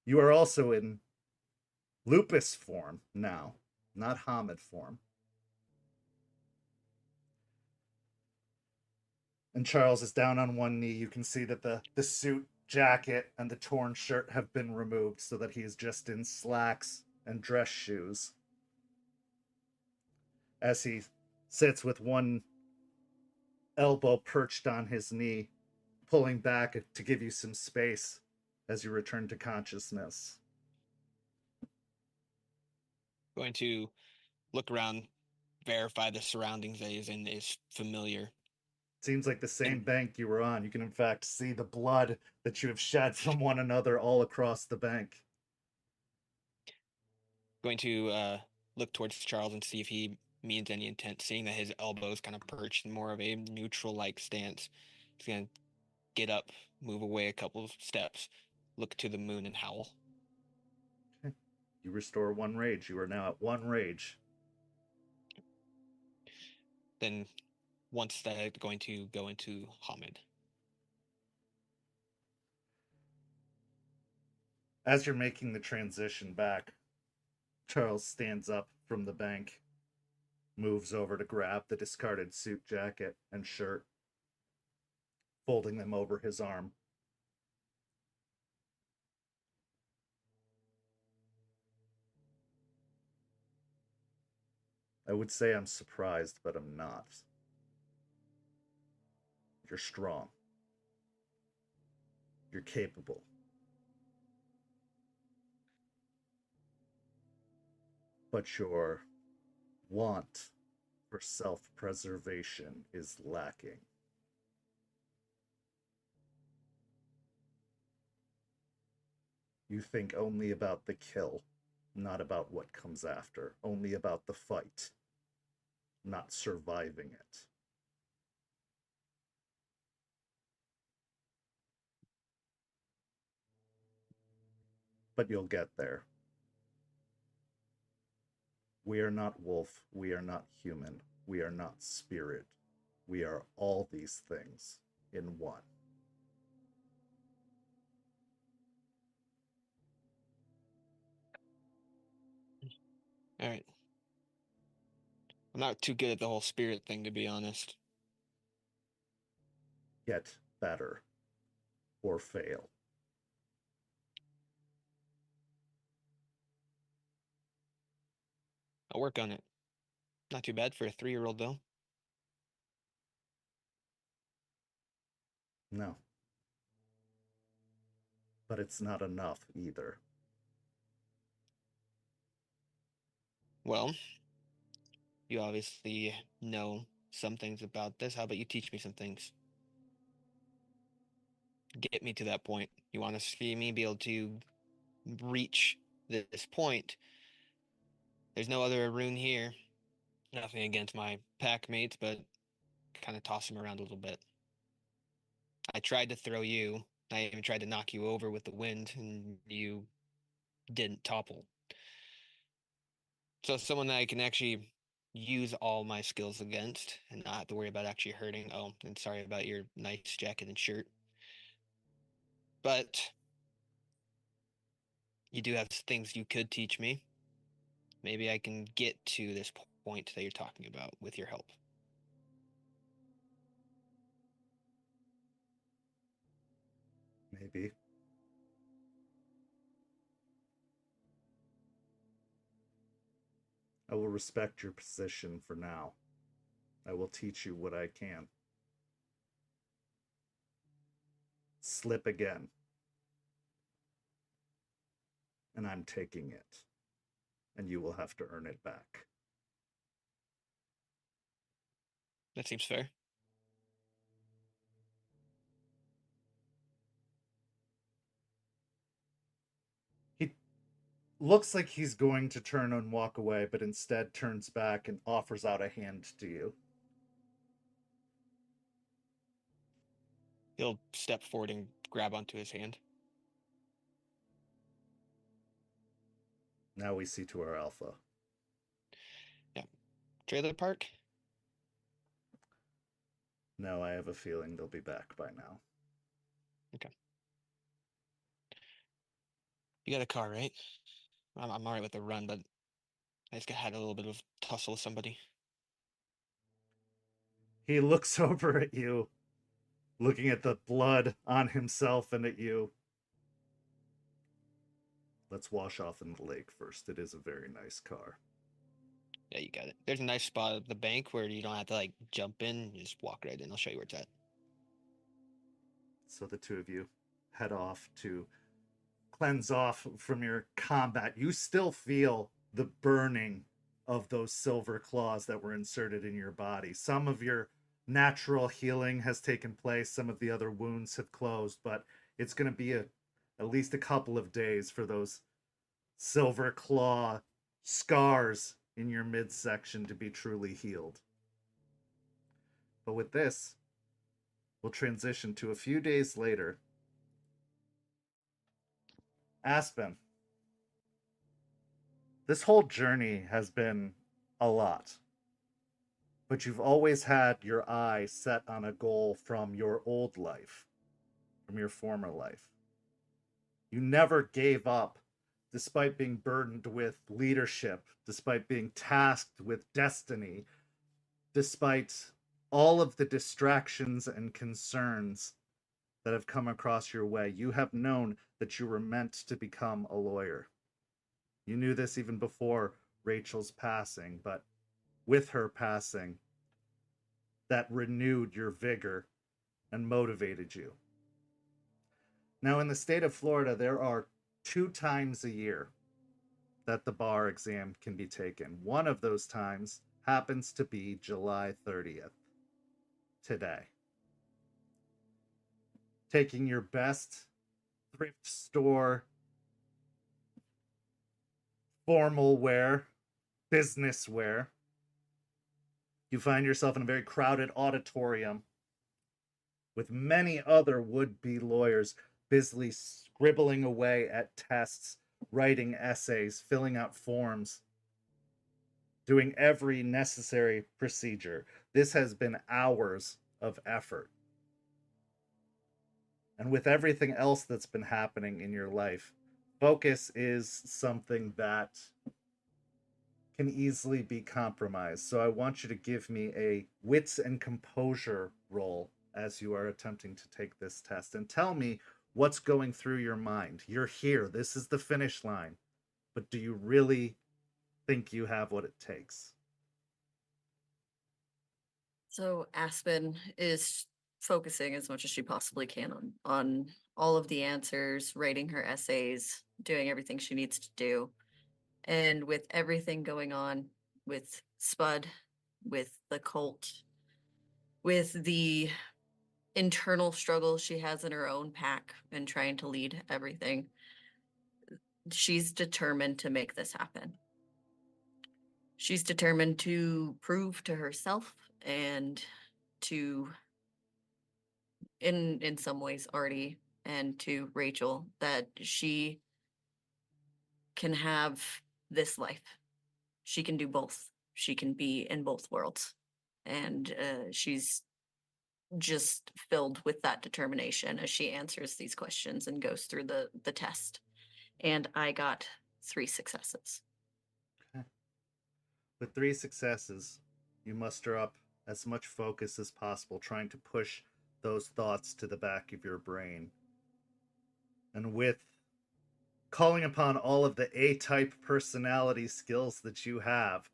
You are also in lupus form now, not Hamid form. And Charles is down on one knee. You can see that the suit, jacket, and the torn shirt have been removed so that he is just in slacks and dress shoes. As he sits with one elbow perched on his knee, pulling back to give you some space as you return to consciousness. Going to look around, verify the surroundings that he's in is familiar. Seems like the same bank you were on. You can in fact see the blood that you have shed from one another all across the bank. Going to look towards Charles and see if he means any intent, seeing that his elbow is kind of perched in more of a neutral-like stance. He's going to get up, move away a couple of steps, look to the moon and howl. Okay. You restore one rage. You are now at one rage. Then once that, going to go into Hamid. As you're making the transition back, Charles stands up from the bank, moves over to grab the discarded suit jacket and shirt, folding them over his arm. I would say I'm surprised, but I'm not. You're strong. You're capable. But your want for self-preservation is lacking. You think only about the kill, not about what comes after. Only about the fight, not surviving it. But you'll get there. We are not wolf, we are not human, we are not spirit. We are all these things in one. All right. I'm not too good at the whole spirit thing, to be honest. Get better or fail. I'll work on it. Not too bad for a 3-year-old, though. No. But it's not enough either. Well, you obviously know some things about this. How about you teach me some things? Get me to that point. You want to see me be able to reach this point. There's no other rune here. Nothing against my pack mates, but kind of toss them around a little bit. I tried to throw you. I even tried to knock you over with the wind, and you didn't topple. So someone that I can actually use all my skills against and not have to worry about actually hurting. Oh, and sorry about your nice jacket and shirt. But you do have things you could teach me. Maybe I can get to this point that you're talking about with your help. Maybe. I will respect your position for now. I will teach you what I can. Slip again. And I'm taking it. And you will have to earn it back. That seems fair. He looks like he's going to turn and walk away, but instead turns back and offers out a hand to you. He'll step forward and grab onto his hand. Now we see to our alpha. Yeah. Trailer park? No, I have a feeling they'll be back by now. Okay. You got a car, right? I'm alright with the run, but I just had a little bit of tussle with somebody. He looks over at you, looking at the blood on himself and at you. Let's wash off in the lake first. It is a very nice car. Yeah, you got it. There's a nice spot at the bank where you don't have to like jump in. You just walk right in. I'll show you where it's at. So the two of you head off to cleanse off from your combat. You still feel the burning of those silver claws that were inserted in your body. Some of your natural healing has taken place. Some of the other wounds have closed, but it's going to be at least a couple of days for those silver claw scars in your midsection to be truly healed. But with this, we'll transition to a few days later. Aspen, this whole journey has been a lot, but you've always had your eye set on a goal from your old life, from your former life. You never gave up, despite being burdened with leadership, despite being tasked with destiny, despite all of the distractions and concerns that have come across your way. You have known that you were meant to become a lawyer. You knew this even before Rachel's passing, but with her passing, that renewed your vigor and motivated you. Now, in the state of Florida, there are 2 times a year that the bar exam can be taken. One of those times happens to be July 30th, today. Taking your best thrift store formal wear, business wear, you find yourself in a very crowded auditorium with many other would-be lawyers busily scribbling away at tests, writing essays, filling out forms, doing every necessary procedure. This has been hours of effort. And with everything else that's been happening in your life, focus is something that can easily be compromised. So I want you to give me a wits and composure roll as you are attempting to take this test, and tell me what's going through your mind. You're here. This is the finish line. But do you really think you have what it takes? So Aspen is focusing as much as she possibly can on all of the answers, writing her essays, doing everything she needs to do. And with everything going on with Spud, with the cult, with the internal struggles she has in her own pack and trying to lead everything, she's determined to make this happen. She's determined to prove to herself and to, in some ways, Artie and to Rachel, that she can have this life. She can do both. She can be in both worlds. And she's just filled with that determination as she answers these questions and goes through the test. And I got 3 successes. Okay. With 3 successes, you muster up as much focus as possible, trying to push those thoughts to the back of your brain. And with calling upon all of the A-type personality skills that you have,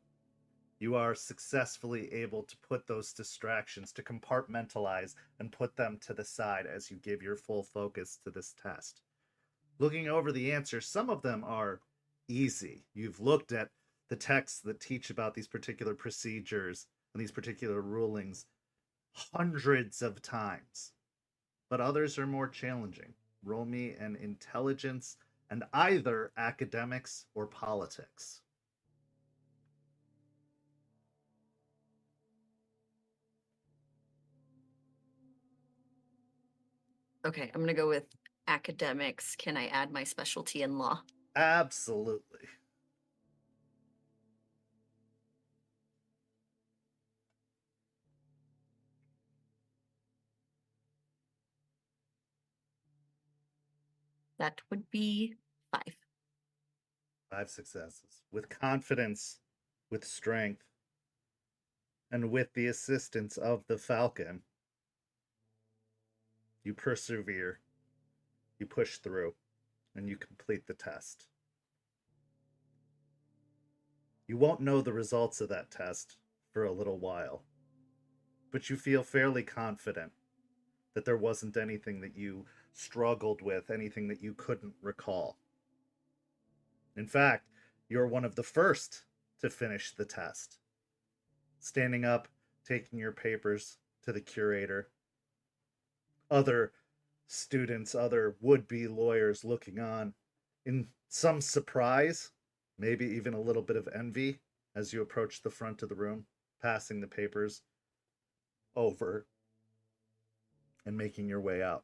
you are successfully able to put those distractions, to compartmentalize and put them to the side as you give your full focus to this test. Looking over the answers, some of them are easy. You've looked at the texts that teach about these particular procedures and these particular rulings hundreds of times. But others are more challenging. Roll me an intelligence and either academics or politics. Okay, I'm gonna go with academics. Can I add my specialty in law? Absolutely. That would be 5. 5 successes. With confidence, with strength, and with the assistance of the Falcon, you persevere, you push through, and you complete the test. You won't know the results of that test for a little while, but you feel fairly confident that there wasn't anything that you struggled with, anything that you couldn't recall. In fact, you're one of the first to finish the test. Standing up, taking your papers to the curator. Other students, other would-be lawyers looking on in some surprise, maybe even a little bit of envy as you approach the front of the room, passing the papers over and making your way out.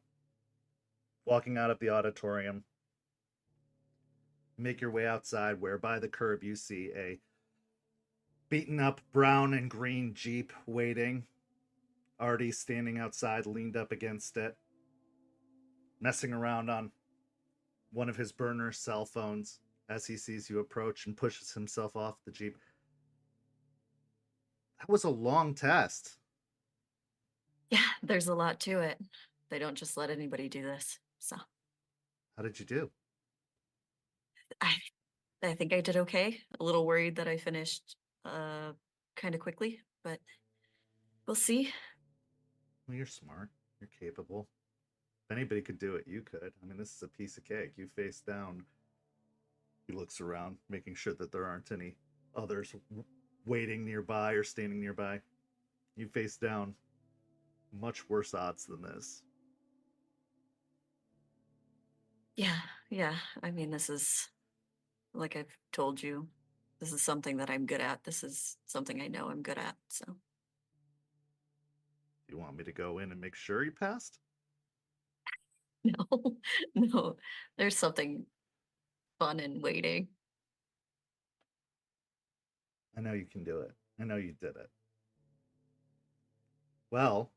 Walking out of the auditorium, make your way outside where by the curb you see a beaten up brown and green Jeep waiting. Artie standing outside, leaned up against it, messing around on one of his burner cell phones as he sees you approach and pushes himself off the Jeep. That was a long test. Yeah, there's a lot to it. They don't just let anybody do this. So How did you do? I think I did okay. A little worried that I finished kind of quickly, but we'll see. Well, you're smart. You're capable. If anybody could do it, you could. I mean, this is a piece of cake. You face down. He looks around, making sure that there aren't any others waiting nearby or standing nearby. You face down. Much worse odds than this. Yeah. I mean, this is, like I've told you, this is something that I'm good at. This is something I know I'm good at. So You want me to go in and make sure you passed? no, no, there's something fun in waiting. I know you can do it. I know you did it. Well,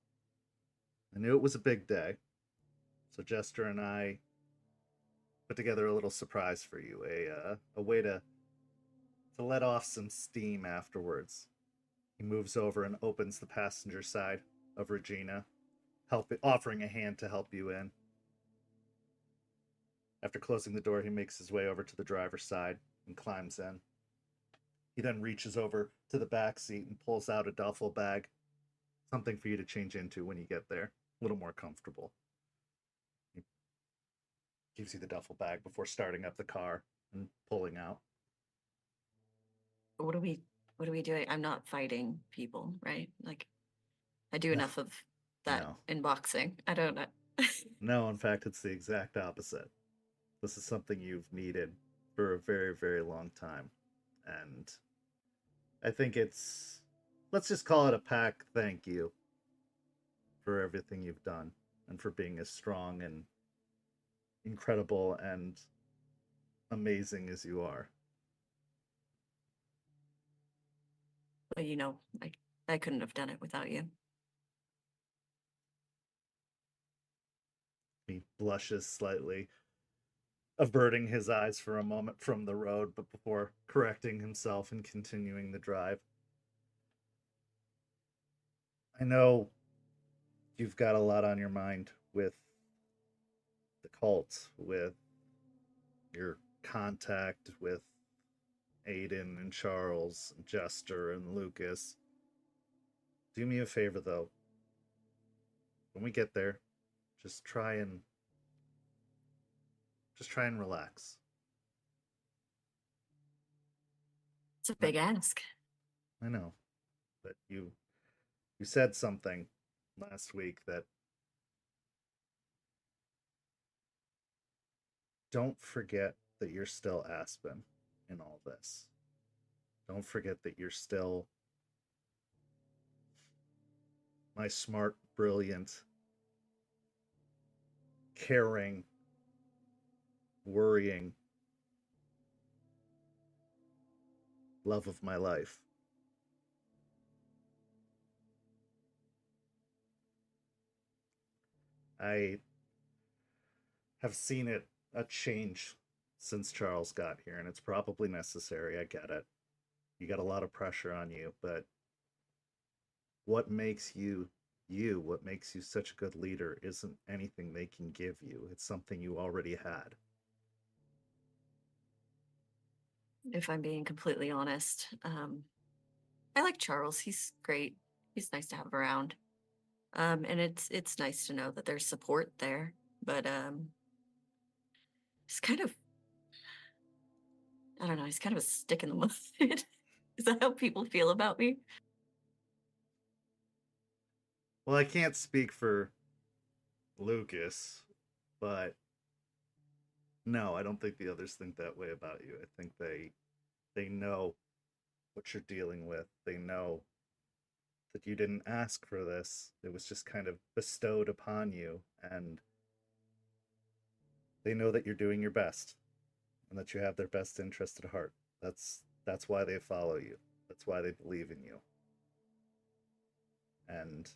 I knew it was a big day. So Jester and I put together a little surprise for you, a way to let off some steam afterwards. He moves over and opens the passenger side of Regina, offering a hand to help you in. After closing the door, he makes his way over to the driver's side and climbs in. He then reaches over to the back seat and pulls out a duffel bag, something for you to change into when you get there, a little more comfortable. He gives you the duffel bag before starting up the car and pulling out. What are we doing? I'm not fighting people, right? Like I do No. enough of that No. in boxing. I don't know. No, in fact, it's the exact opposite. This is something you've needed for a very, very long time. And I think let's just call it a pack thank you for everything you've done and for being as strong and incredible and amazing as you are. But I couldn't have done it without you. He blushes slightly, averting his eyes for a moment from the road, but before correcting himself and continuing the drive. I know you've got a lot on your mind with the cult, with your contact with Aiden and Charles, and Jester and Lucas. Do me a favor though. When we get there, just try and relax. It's a big ask. I know, but you said something last week that don't forget that you're still Aspen in all this. Don't forget that you're still my smart, brilliant, caring, worrying love of my life. I have seen it a change since Charles got here, and it's probably necessary. I get it. You got a lot of pressure on you, but what makes you you, what makes you such a good leader, isn't anything they can give you. It's something you already had. If I'm being completely honest, I like Charles. He's great. He's nice to have around. And it's nice to know that there's support there. But he's kind of, I don't know, he's kind of a stick in the mud. Is that how people feel about me? Well, I can't speak for Lucas, but no, I don't think the others think that way about you. I think they know what you're dealing with. They know that you didn't ask for this. It was just kind of bestowed upon you, and they know that you're doing your best and that you have their best interest at heart. That's why they follow you. That's why they believe in you. And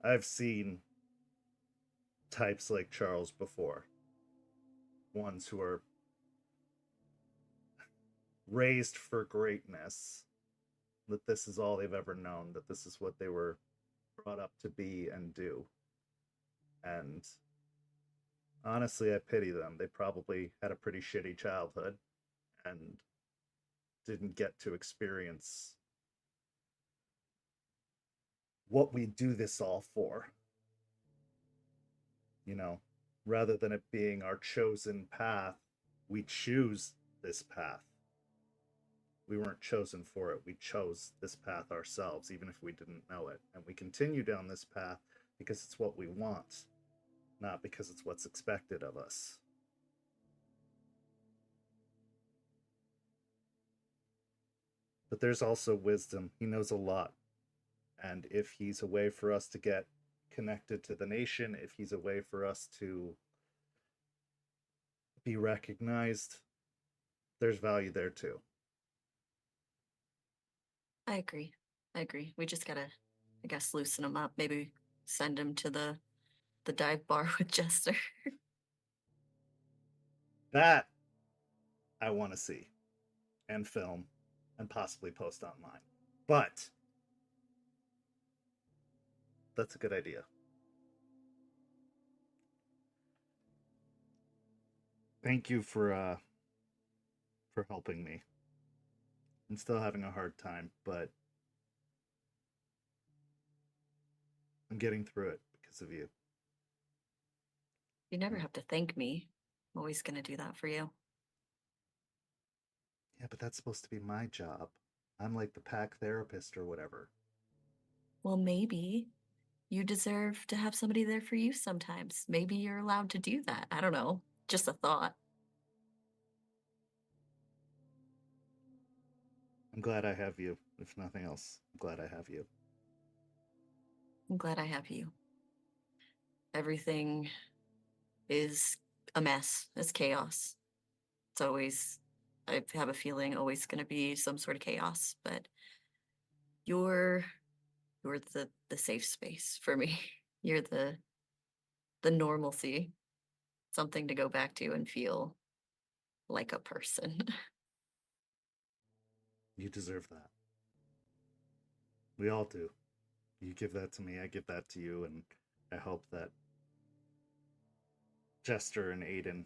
I've seen types like Charles before. Ones who are raised for greatness, that this is all they've ever known, that this is what they were brought up to be and do. And honestly, I pity them. They probably had a pretty shitty childhood and didn't get to experience what we do this all for. You know, rather than it being our chosen path, we choose this path. We weren't chosen for it. We chose this path ourselves, even if we didn't know it. And we continue down this path because it's what we want, not because it's what's expected of us. But there's also wisdom. He knows a lot. And if he's a way for us to get connected to the nation, if he's a way for us to be recognized, there's value there too. I agree. We just gotta, I guess, loosen him up. Maybe send him to the dive bar with Jester. That I want to see and film and possibly post online. But that's a good idea. Thank you for helping me. I'm still having a hard time, but I'm getting through it because of you. You never have to thank me. I'm always gonna do that for you. Yeah, but that's supposed to be my job. I'm like the pack therapist or whatever. Well, maybe you deserve to have somebody there for you sometimes. Maybe you're allowed to do that. I don't know. Just a thought. I'm glad I have you. If nothing else, I'm glad I have you. I'm glad I have you. Everything is a mess. It's chaos. It's always, I have a feeling, always going to be some sort of chaos, but you're the safe space for me. You're the normalcy, something to go back to and feel like a person. You deserve that. We all do. You give that to me, I give that to you, and I hope that Jester and Aiden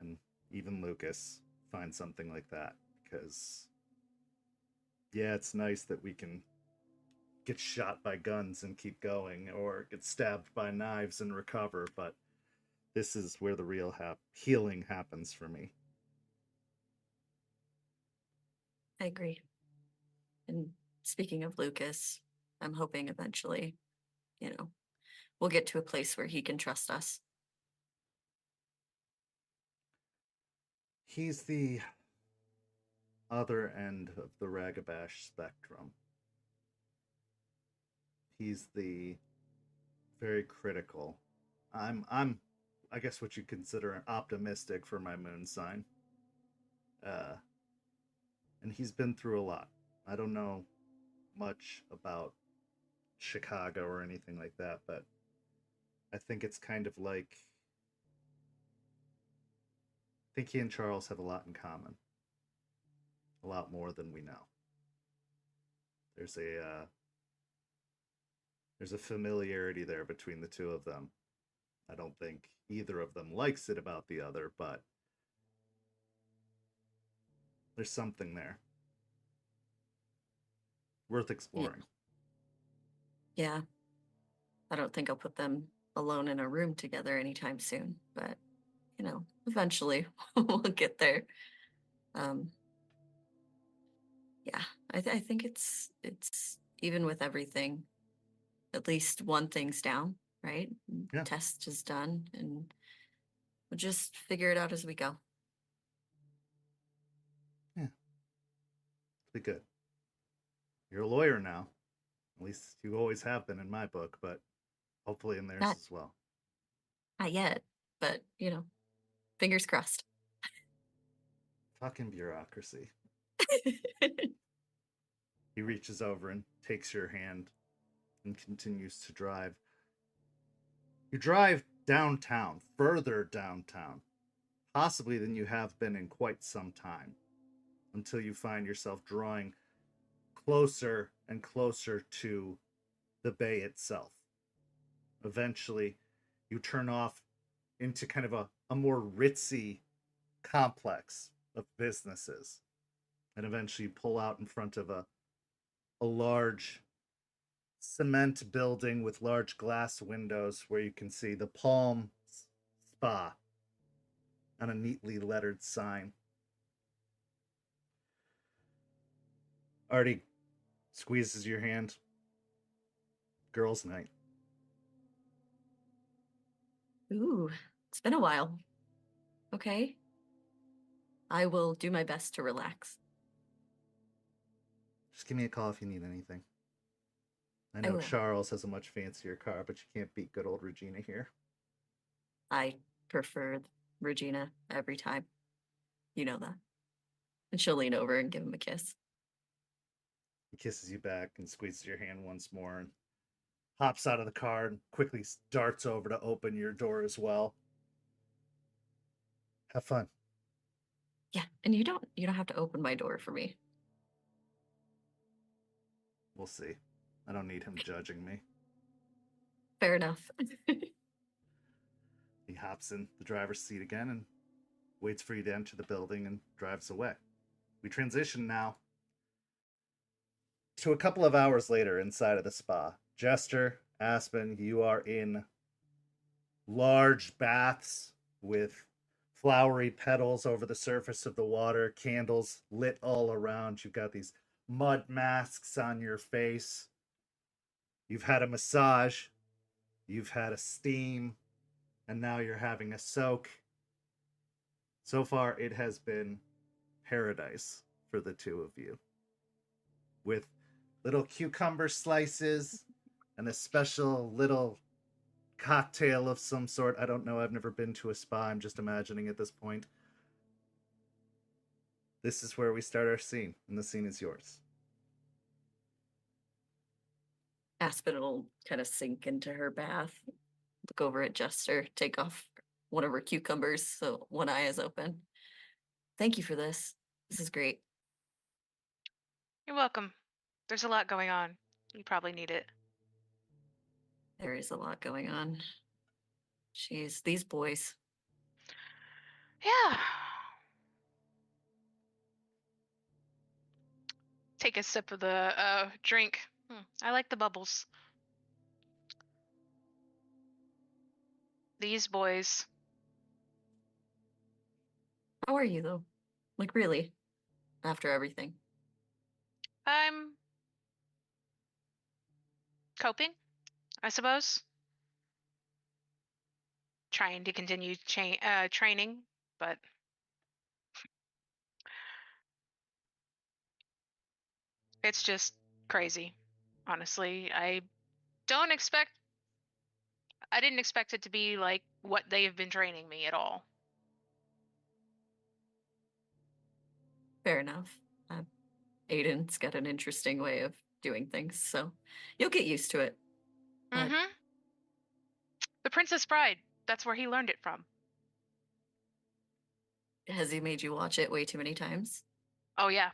and even Lucas find something like that, because yeah, it's nice that we can get shot by guns and keep going, or get stabbed by knives and recover, but this is where the real healing happens for me. I agree. And speaking of Lucas, I'm hoping eventually, we'll get to a place where he can trust us. He's the other end of the Ragabash spectrum. He's the very critical, I guess what you consider optimistic for my moon sign. And he's been through a lot. I don't know much about Chicago or anything like that, but I think it's kind of like I think he and Charles have a lot in common. A lot more than we know. There's a familiarity there between the two of them. I don't think either of them likes it about the other, but there's something there. Worth exploring. Yeah. I don't think I'll put them alone in a room together anytime soon, but eventually we'll get there. Yeah, I think it's even with everything, at least one thing's down, right? Yeah. Test is done, and we'll just figure it out as we go. Yeah. It'll be good. You're a lawyer now. At least you always have been in my book, but hopefully in theirs Not- as well. Not yet, but fingers crossed. Fucking bureaucracy. He reaches over and takes your hand and continues to drive. You drive downtown, further downtown, possibly than you have been in quite some time, until you find yourself drawing closer and closer to the bay itself. Eventually, you turn off into kind of a more ritzy complex of businesses, and eventually pull out in front of a large cement building with large glass windows where you can see the Palm Spa on a neatly lettered sign. Artie squeezes your hand. Girls' night. Ooh, it's been a while. Okay. I will do my best to relax. Just give me a call if you need anything. I I know will. Charles has a much fancier car, but you can't beat good old Regina here. I prefer Regina every time. You know that. And she'll lean over and give him a kiss. He kisses you back and squeezes your hand once more and hops out of the car and quickly darts over to open your door as well. Have fun. Yeah, and you don't have to open my door for me. We'll see. I don't need him judging me. Fair enough. He hops in the driver's seat again and waits for you to enter the building and drives away. We transition now to a couple of hours later inside of the spa. Jester, Aspen, you are in large baths with flowery petals over the surface of the water, candles lit all around. You've got these mud masks on your face. You've had a massage. You've had a steam. And now you're having a soak. So far, it has been paradise for the two of you. With little cucumber slices and a special little cocktail of some sort. I don't know. I've never been to a spa. I'm just imagining at this point. This is where we start our scene, and the scene is yours. Aspen will kind of sink into her bath, look over at Jester, take off one of her cucumbers so one eye is open. Thank you for this. This is great. You're welcome. There's a lot going on. You probably need it. There is a lot going on. Jeez, these boys. Yeah. Take a sip of the drink. I like the bubbles. These boys. How are you though? Like really? After everything. I'm coping, I suppose. Trying to continue training, but it's just crazy. Honestly, I don't expect I didn't expect it to be like what they've been training me at all. Fair enough. Aiden's got an interesting way of doing things, so you'll get used to it. But Mm-hmm. The Princess Bride. That's where he learned it from. has he made you watch it way too many times? Oh yeah.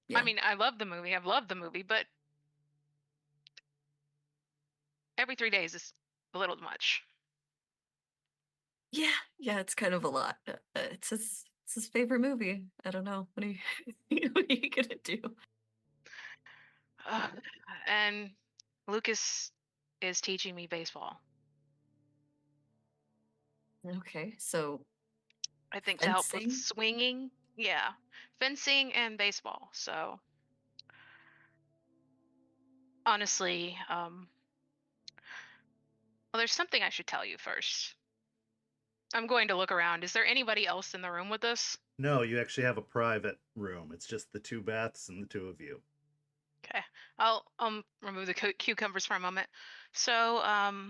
Yeah. I mean, I love the movie. I've loved the movie, but every 3 days is a little much. Yeah, it's kind of a lot. It's his favorite movie. I don't know. What are you what are you gonna do? And Lucas is teaching me baseball. Okay, so I think to help with fencing? swinging. Yeah. Fencing and baseball. So honestly, well, there's something I should tell you first. I'm going to look around. Is there anybody else in the room with us? No, you actually have a private room. It's just the two Beths and the two of you. Okay. I'll remove the cucumbers for a moment. So, I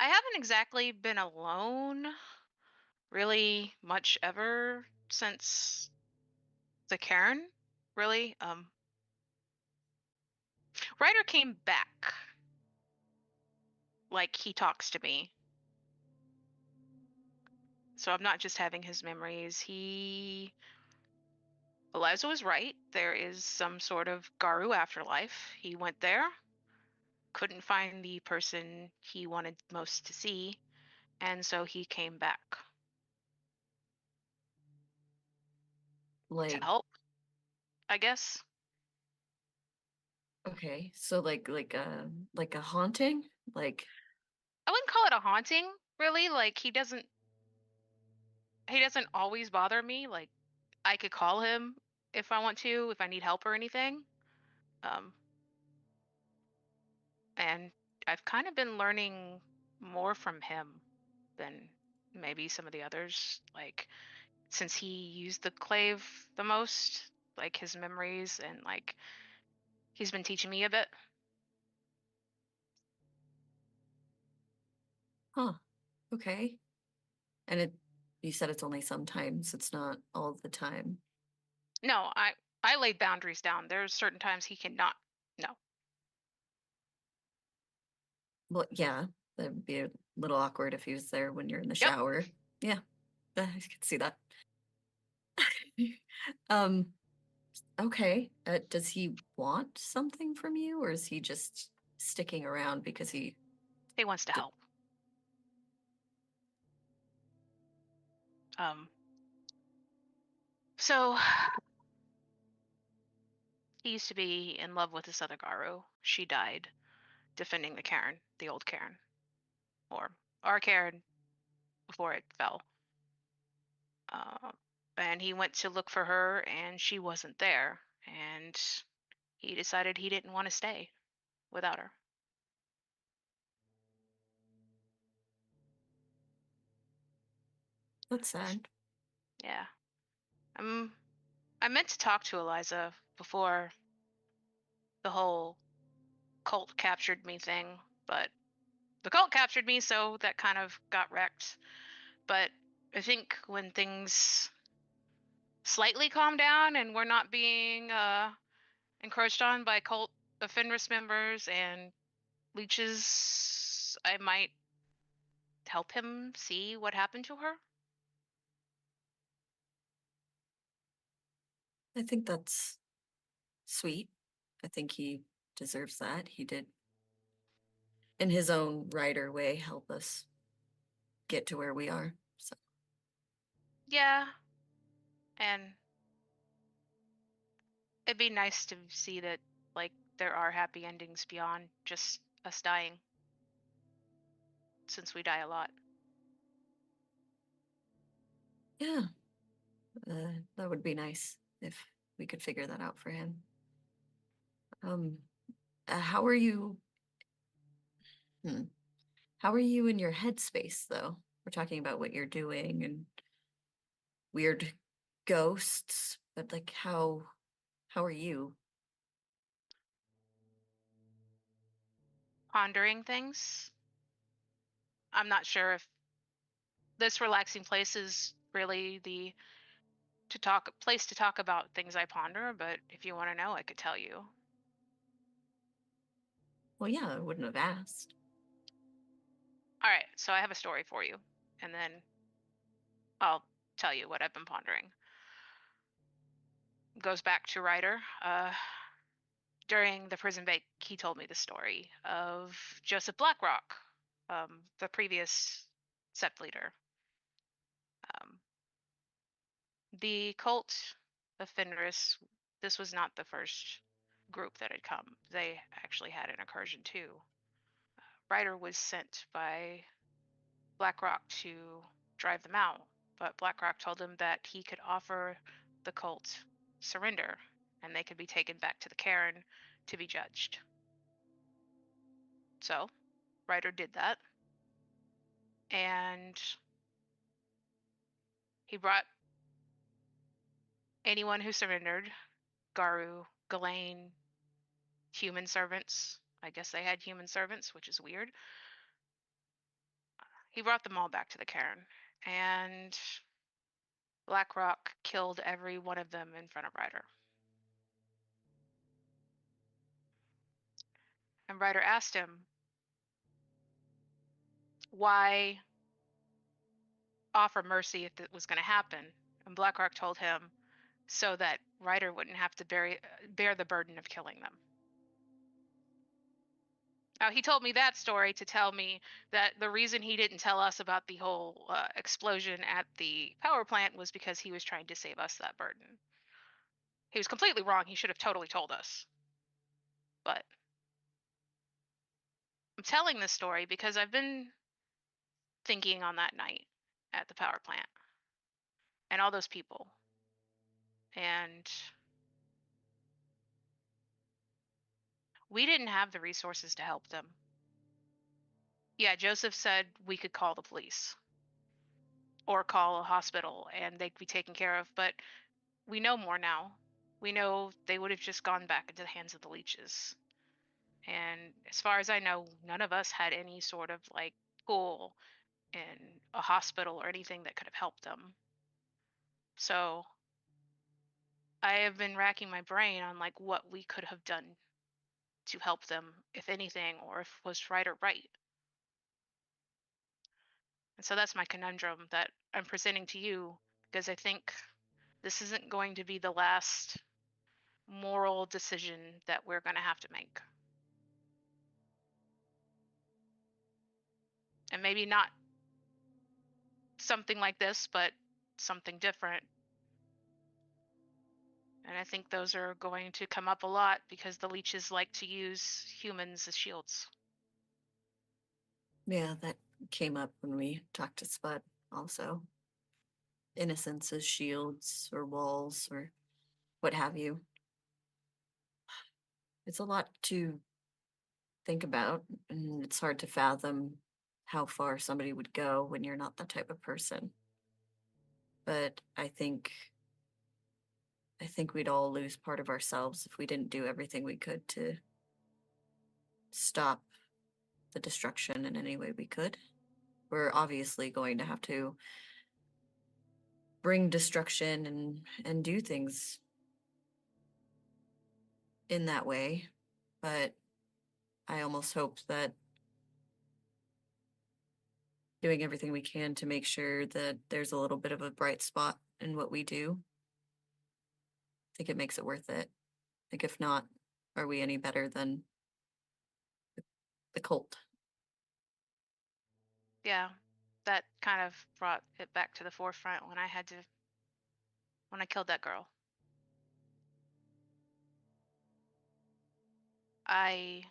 haven't exactly been alone really much ever since the Cairn, really. Ryder came back. Like he talks to me. So I'm not just having his memories. Eliza was right. There is some sort of Garu afterlife. He went there, couldn't find the person he wanted most to see, and so he came back to Like, help, I guess. okay, so like a haunting? Like, I wouldn't call it a haunting, really. Like he doesn't always bother me. Like I could call him if I want to, if I need help or anything. Um, and I've kind of been learning more from him than maybe some of the others. Like since he used the clave the most, like his memories and like he's been teaching me a bit. huh. Okay. And you said it's only sometimes, it's not all the time. No, I laid boundaries down. There's certain times he cannot. No. Well, yeah, that'd be a little awkward if he was there when you're in the Yep. shower. Yeah, I could see that. um, okay. Does he want something from you, or is he just sticking around because he? He wants to help. So he used to be in love with this other Garu. She died defending the Cairn, the old Cairn, or our Cairn before it fell. Uh, and he went to look for her, and she wasn't there. And he decided he didn't want to stay without her. That's sad. Yeah. I meant to talk to Eliza before the whole cult captured me thing, but the cult captured me, so that kind of got wrecked. But I think when things slightly calm down and we're not being encroached on by cult of Fenris members and leeches, I might help him see what happened to her. I think that's sweet. I think he deserves that. He did, in his own writer way, help us get to where we are. So Yeah, and it'd be nice to see that, like, there are happy endings beyond just us dying, since we die a lot. yeah, that would be nice if we could figure that out for him. How are you? How are you in your headspace, though? We're talking about what you're doing and weird ghosts, but like how are you? pondering things. I'm not sure if this relaxing place is really the place to talk about things I ponder, but if you want to know, I could tell you. Well, yeah, I wouldn't have asked. All right, so I have a story for you, and then I'll tell you what I've been pondering. Goes back to Ryder. During the prison break, he told me the story of Joseph Blackrock, the previous sept leader. The cult of Fenris, this was not the first group that had come. They actually had an incursion too. Ryder was sent by Blackrock to drive them out, but Blackrock told him that he could offer the cult surrender and they could be taken back to the cairn to be judged. So Ryder did that, and he brought anyone who surrendered, Garu, Ghislaine, human servants. I guess they had human servants, which is weird. He brought them all back to the cairn, and Blackrock killed every one of them in front of Ryder. And Ryder asked him, why offer mercy if it was going to happen? And Blackrock told him so that Ryder wouldn't have to bear the burden of killing them. Now, he told me that story to tell me that the reason he didn't tell us about the whole explosion at the power plant was because he was trying to save us that burden. He was completely wrong. He should have totally told us. But I'm telling this story because I've been thinking on that night at the power plant and all those people. And we didn't have the resources to help them. Yeah, Joseph said we could call the police or call a hospital and they'd be taken care of, but we know more now. We know they would have just gone back into the hands of the leeches. And as far as I know, none of us had any sort of like pool in a hospital or anything that could have helped them. So I have been racking my brain on like what we could have done to help them, if anything, or if was right or right. And so that's my conundrum that I'm presenting to you, because I think this isn't going to be the last moral decision that we're going to have to make. And maybe not something like this, but something different. And I think those are going to come up a lot because the leeches like to use humans as shields. Yeah, that came up when we talked to Spud also. Innocence as shields or walls or what have you. It's a lot to think about, and it's hard to fathom how far somebody would go when you're not that type of person. But I think we'd all lose part of ourselves if we didn't do everything we could to stop the destruction in any way we could. We're obviously going to have to bring destruction and do things in that way, but I almost hope that doing everything we can to make sure that there's a little bit of a bright spot in what we do, I think it makes it worth it. Like, if not, are we any better than the cult? Yeah, that kind of brought it back to the forefront when I killed that girl. I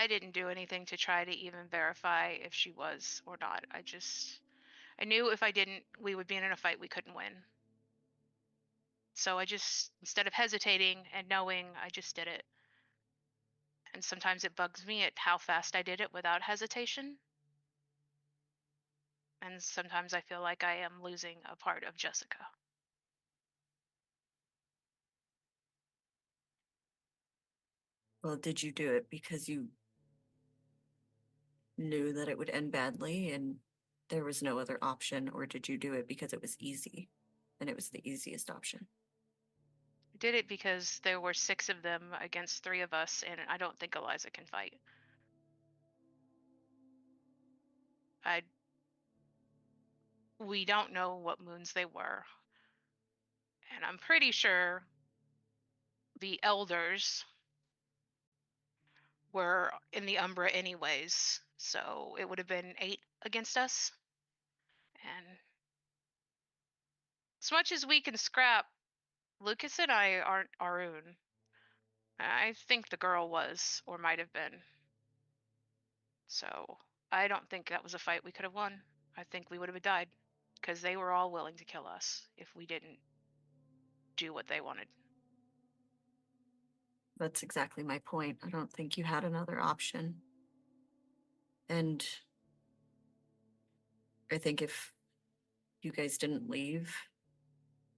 didn't do anything to try to even verify if she was or not. I knew if I didn't, we would be in a fight we couldn't win. So I just, instead of hesitating and knowing, I just did it. And sometimes it bugs me at how fast I did it without hesitation. And sometimes I feel like I am losing a part of Jessica. Well, did you do it because you knew that it would end badly and there was no other option, or did you do it because it was easy and it was the easiest option? I did it because there were 6 of them against 3 of us, and I don't think Eliza can fight. We don't know what moons they were. And I'm pretty sure the elders were in the Umbra anyways, so it would have been 8 against us. And as much as we can scrap, Lucas and I aren't Arun. I think the girl was, or might have been. So I don't think that was a fight we could have won. I think we would have died, because they were all willing to kill us if we didn't do what they wanted. That's exactly my point. I don't think you had another option. And I think if you guys didn't leave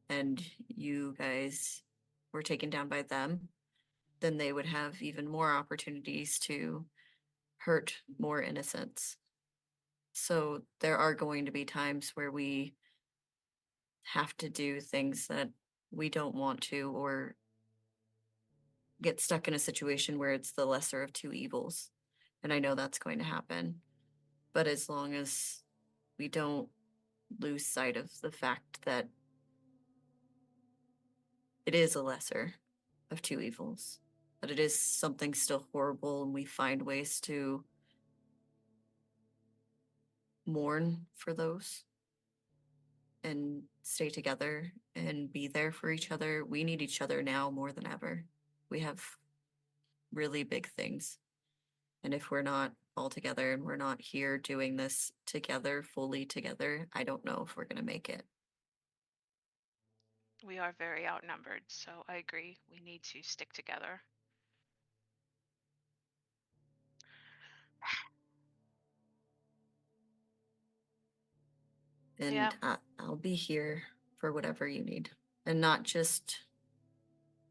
and you guys were taken down by them, then they would have even more opportunities to hurt more innocents. So there are going to be times where we have to do things that we don't want to, or get stuck in a situation where it's the lesser of two evils. And I know that's going to happen. But as long as we don't lose sight of the fact that it is a lesser of two evils, that it is something still horrible, and we find ways to mourn for those and stay together and be there for each other. We need each other now more than ever. We have really big things. And if we're not all together and we're not here doing this together, fully together, I don't know if we're going to make it. We are very outnumbered, so I agree. We need to stick together. And Yeah. I'll be here for whatever you need. And not just,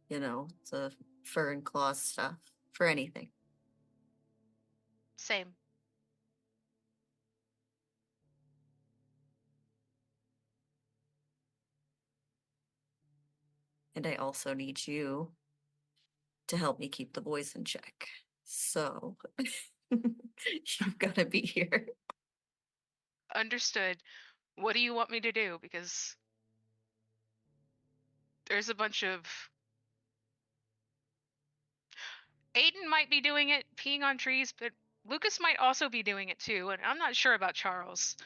the fur and claws stuff, for anything. Same. And I also need you to help me keep the boys in check. So you've got to be here. Understood. What do you want me to do? Because there's a bunch of... Aiden might be doing it, peeing on trees, but Lucas might also be doing it too, and I'm not sure about Charles.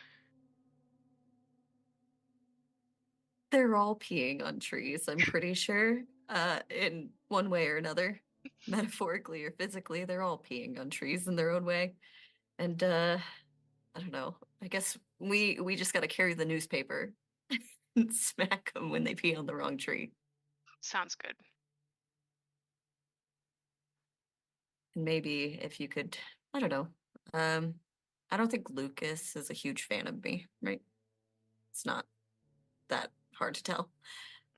They're all peeing on trees, I'm pretty sure, in one way or another. Metaphorically or physically, they're all peeing on trees in their own way. And I don't know. I guess we just got to carry the newspaper and smack them when they pee on the wrong tree. Sounds good. And maybe if you could, I don't know. I don't think Lucas is a huge fan of me, right? It's not that hard to tell.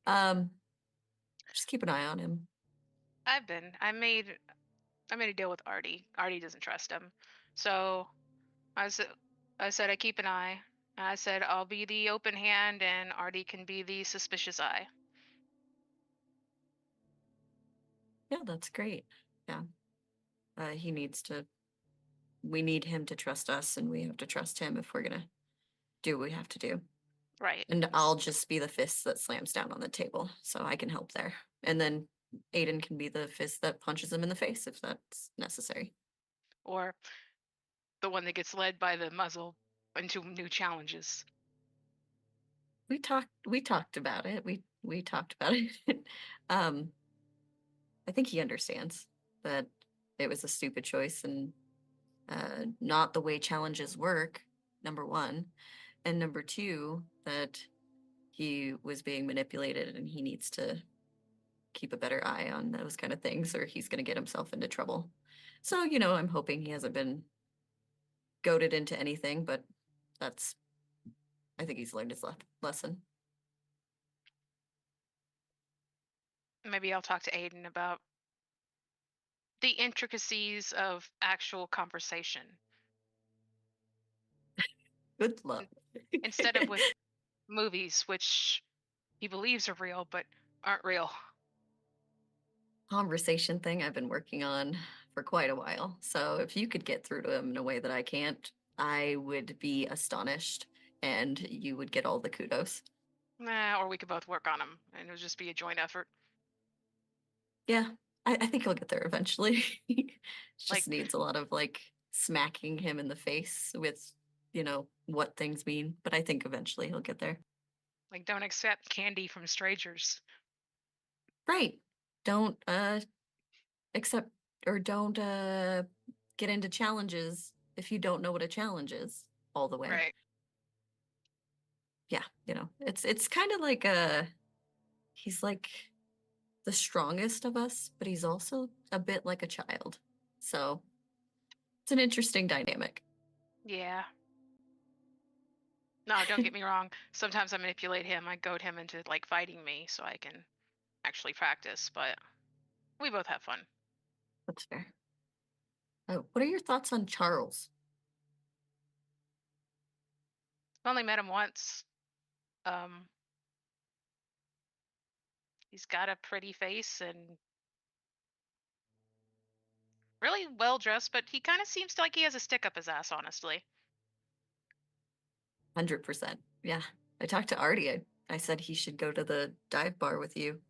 Just keep an eye on him. I've been. I made a deal with Artie. Artie doesn't trust him. So I said I keep an eye. I said I'll be the open hand and Artie can be the suspicious eye. Yeah, that's great. Yeah. We need him to trust us, and we have to trust him if we're gonna do what we have to do. Right. And I'll just be the fist that slams down on the table, so I can help there. And then Aiden can be the fist that punches him in the face if that's necessary. Or the one that gets led by the muzzle into new challenges. We talked about it. We talked about it. I think he understands that it was a stupid choice and not the way challenges work, number one. And number two, that he was being manipulated and he needs to keep a better eye on those kind of things or he's going to get himself into trouble. So, I'm hoping he hasn't been goaded into anything, but I think he's learned his lesson. Maybe I'll talk to Aiden about the intricacies of actual conversation Good luck. instead of with movies, which he believes are real but aren't real. Conversation thing I've been working on for quite a while. So if you could get through to him in a way that I can't, I would be astonished and you would get all the kudos. Or we could both work on them, and it would just be a joint effort. Yeah, I think he'll get there eventually. Just Like- needs a lot of like smacking him in the face with, what things mean. But I think eventually he'll get there. Like, don't accept candy from strangers. Right. Don't accept or don't get into challenges if you don't know what a challenge is all the way. Right. Yeah, it's kind of like he's like the strongest of us, but he's also a bit like a child. So it's an interesting dynamic. Yeah. No, don't get me wrong. Sometimes I manipulate him. I goad him into like fighting me so I can actually practice, but we both have fun. That's fair. What are your thoughts on Charles? I've only met him once. He's got a pretty face and really well dressed, but he kind of seems like he has a stick up his ass, honestly. 100%. Yeah. I talked to Artie. I said he should go to the dive bar with you.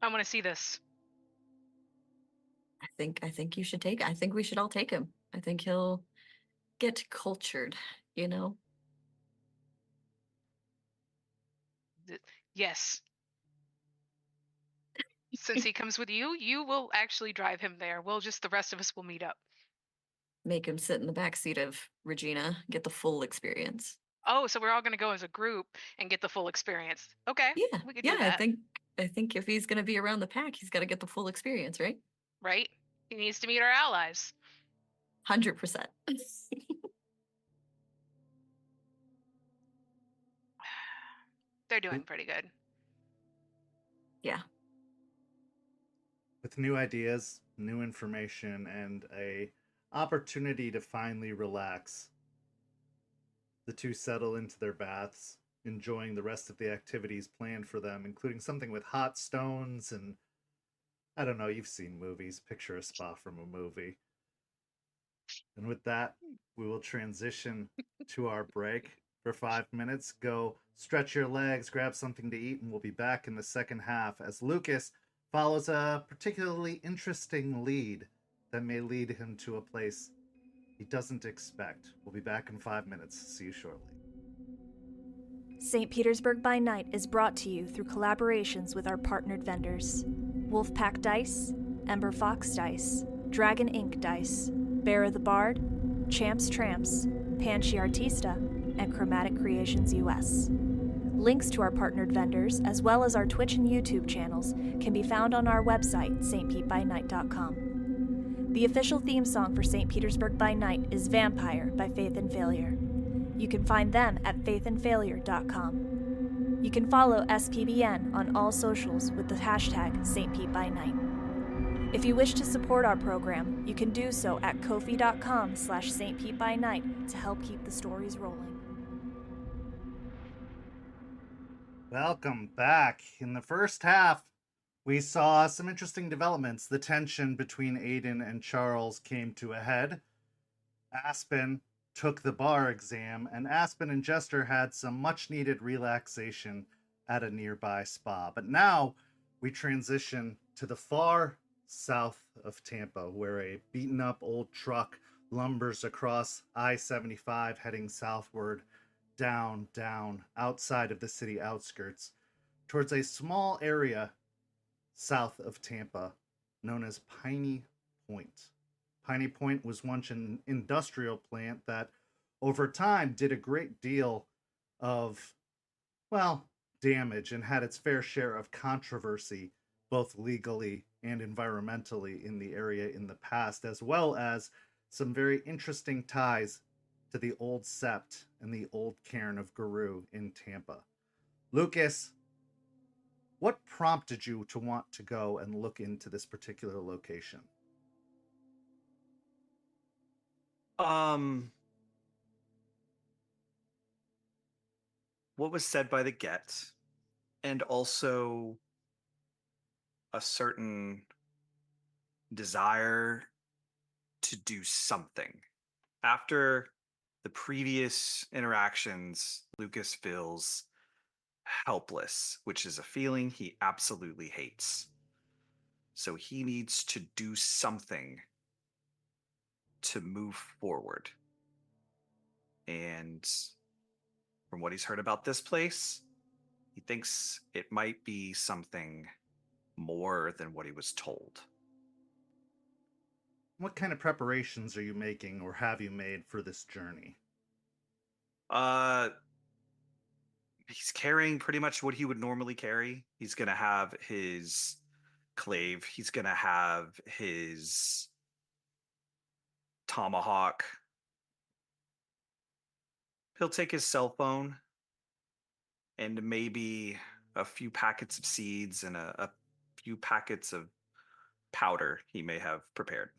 I want to see this. I think you should take. I think we should all take him. I think he'll get cultured, Yes. Since he comes with you, you will actually drive him there. The rest of us will meet up. Make him sit in the back seat of Regina, get the full experience. Oh, so we're all going to go as a group and get the full experience. Okay. Yeah. We could Yeah, do that. I think if he's going to be around the pack, he's got to get the full experience, right? Right? He needs to meet our allies. 100%. They're doing pretty good. Yeah. With new ideas, new information, and a opportunity to finally relax, the two settle into their baths, enjoying the rest of the activities planned for them, including something with hot stones and, I don't know, you've seen movies. Picture a spa from a movie. And with that, we will transition to our break for 5 minutes. Go stretch your legs, grab something to eat, and we'll be back in the second half as Lucas follows a particularly interesting lead that may lead him to a place he doesn't expect. We'll be back in 5 minutes. See you shortly. St. Petersburg by Night is brought to you through collaborations with our partnered vendors: Wolfpack Dice, Ember Fox Dice, Dragon Ink Dice, Bear the Bard, Champs Tramps, Panchi Artista, and Chromatic Creations US. Links to our partnered vendors, as well as our Twitch and YouTube channels, can be found on our website, stpbynight.com. The official theme song for St. Petersburg by Night is Vampire by Faith and Failure. You can find them at faithandfailure.com. You can follow SPbN on all socials with the hashtag StPeteByNight. If you wish to support our program, you can do so at ko-fi.com/StPeteByNight to help keep the stories rolling. Welcome back. In the first half, we saw some interesting developments. The tension between Aiden and Charles came to a head. Aspen took the bar exam, and Aspen and Jester had some much-needed relaxation at a nearby spa. But now we transition to the far south of Tampa, where a beaten-up old truck lumbers across I-75 heading southward, down, outside of the city outskirts, towards a small area south of Tampa known as Piney Point. Piney Point was once an industrial plant that over time did a great deal of, damage and had its fair share of controversy, both legally and environmentally in the area in the past, as well as some very interesting ties to the old sept and the old cairn of Guru in Tampa. Lucas, What prompted you to want to go and look into this particular location? What was said by the get, and also a certain desire to do something. After the previous interactions, Lucas feels helpless, which is a feeling he absolutely hates. So he needs to do something to move forward. And from what he's heard about this place, he thinks it might be something more than what he was told. What kind of preparations are you making or have you made for this journey? He's carrying pretty much what he would normally carry. He's going to have his clave. He's going to have his tomahawk. He'll take his cell phone and maybe a few packets of seeds and a few packets of powder he may have prepared.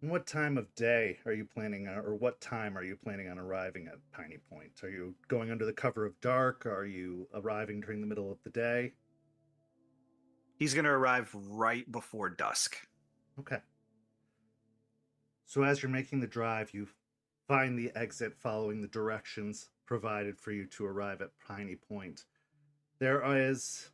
What time of day are you planning on, or what time are you planning on arriving at Piney Point? Are you going under the cover of dark? Are you arriving during the middle of the day? He's going to arrive right before dusk. Okay. So as you're making the drive, you find the exit following the directions provided for you to arrive at Piney Point. There is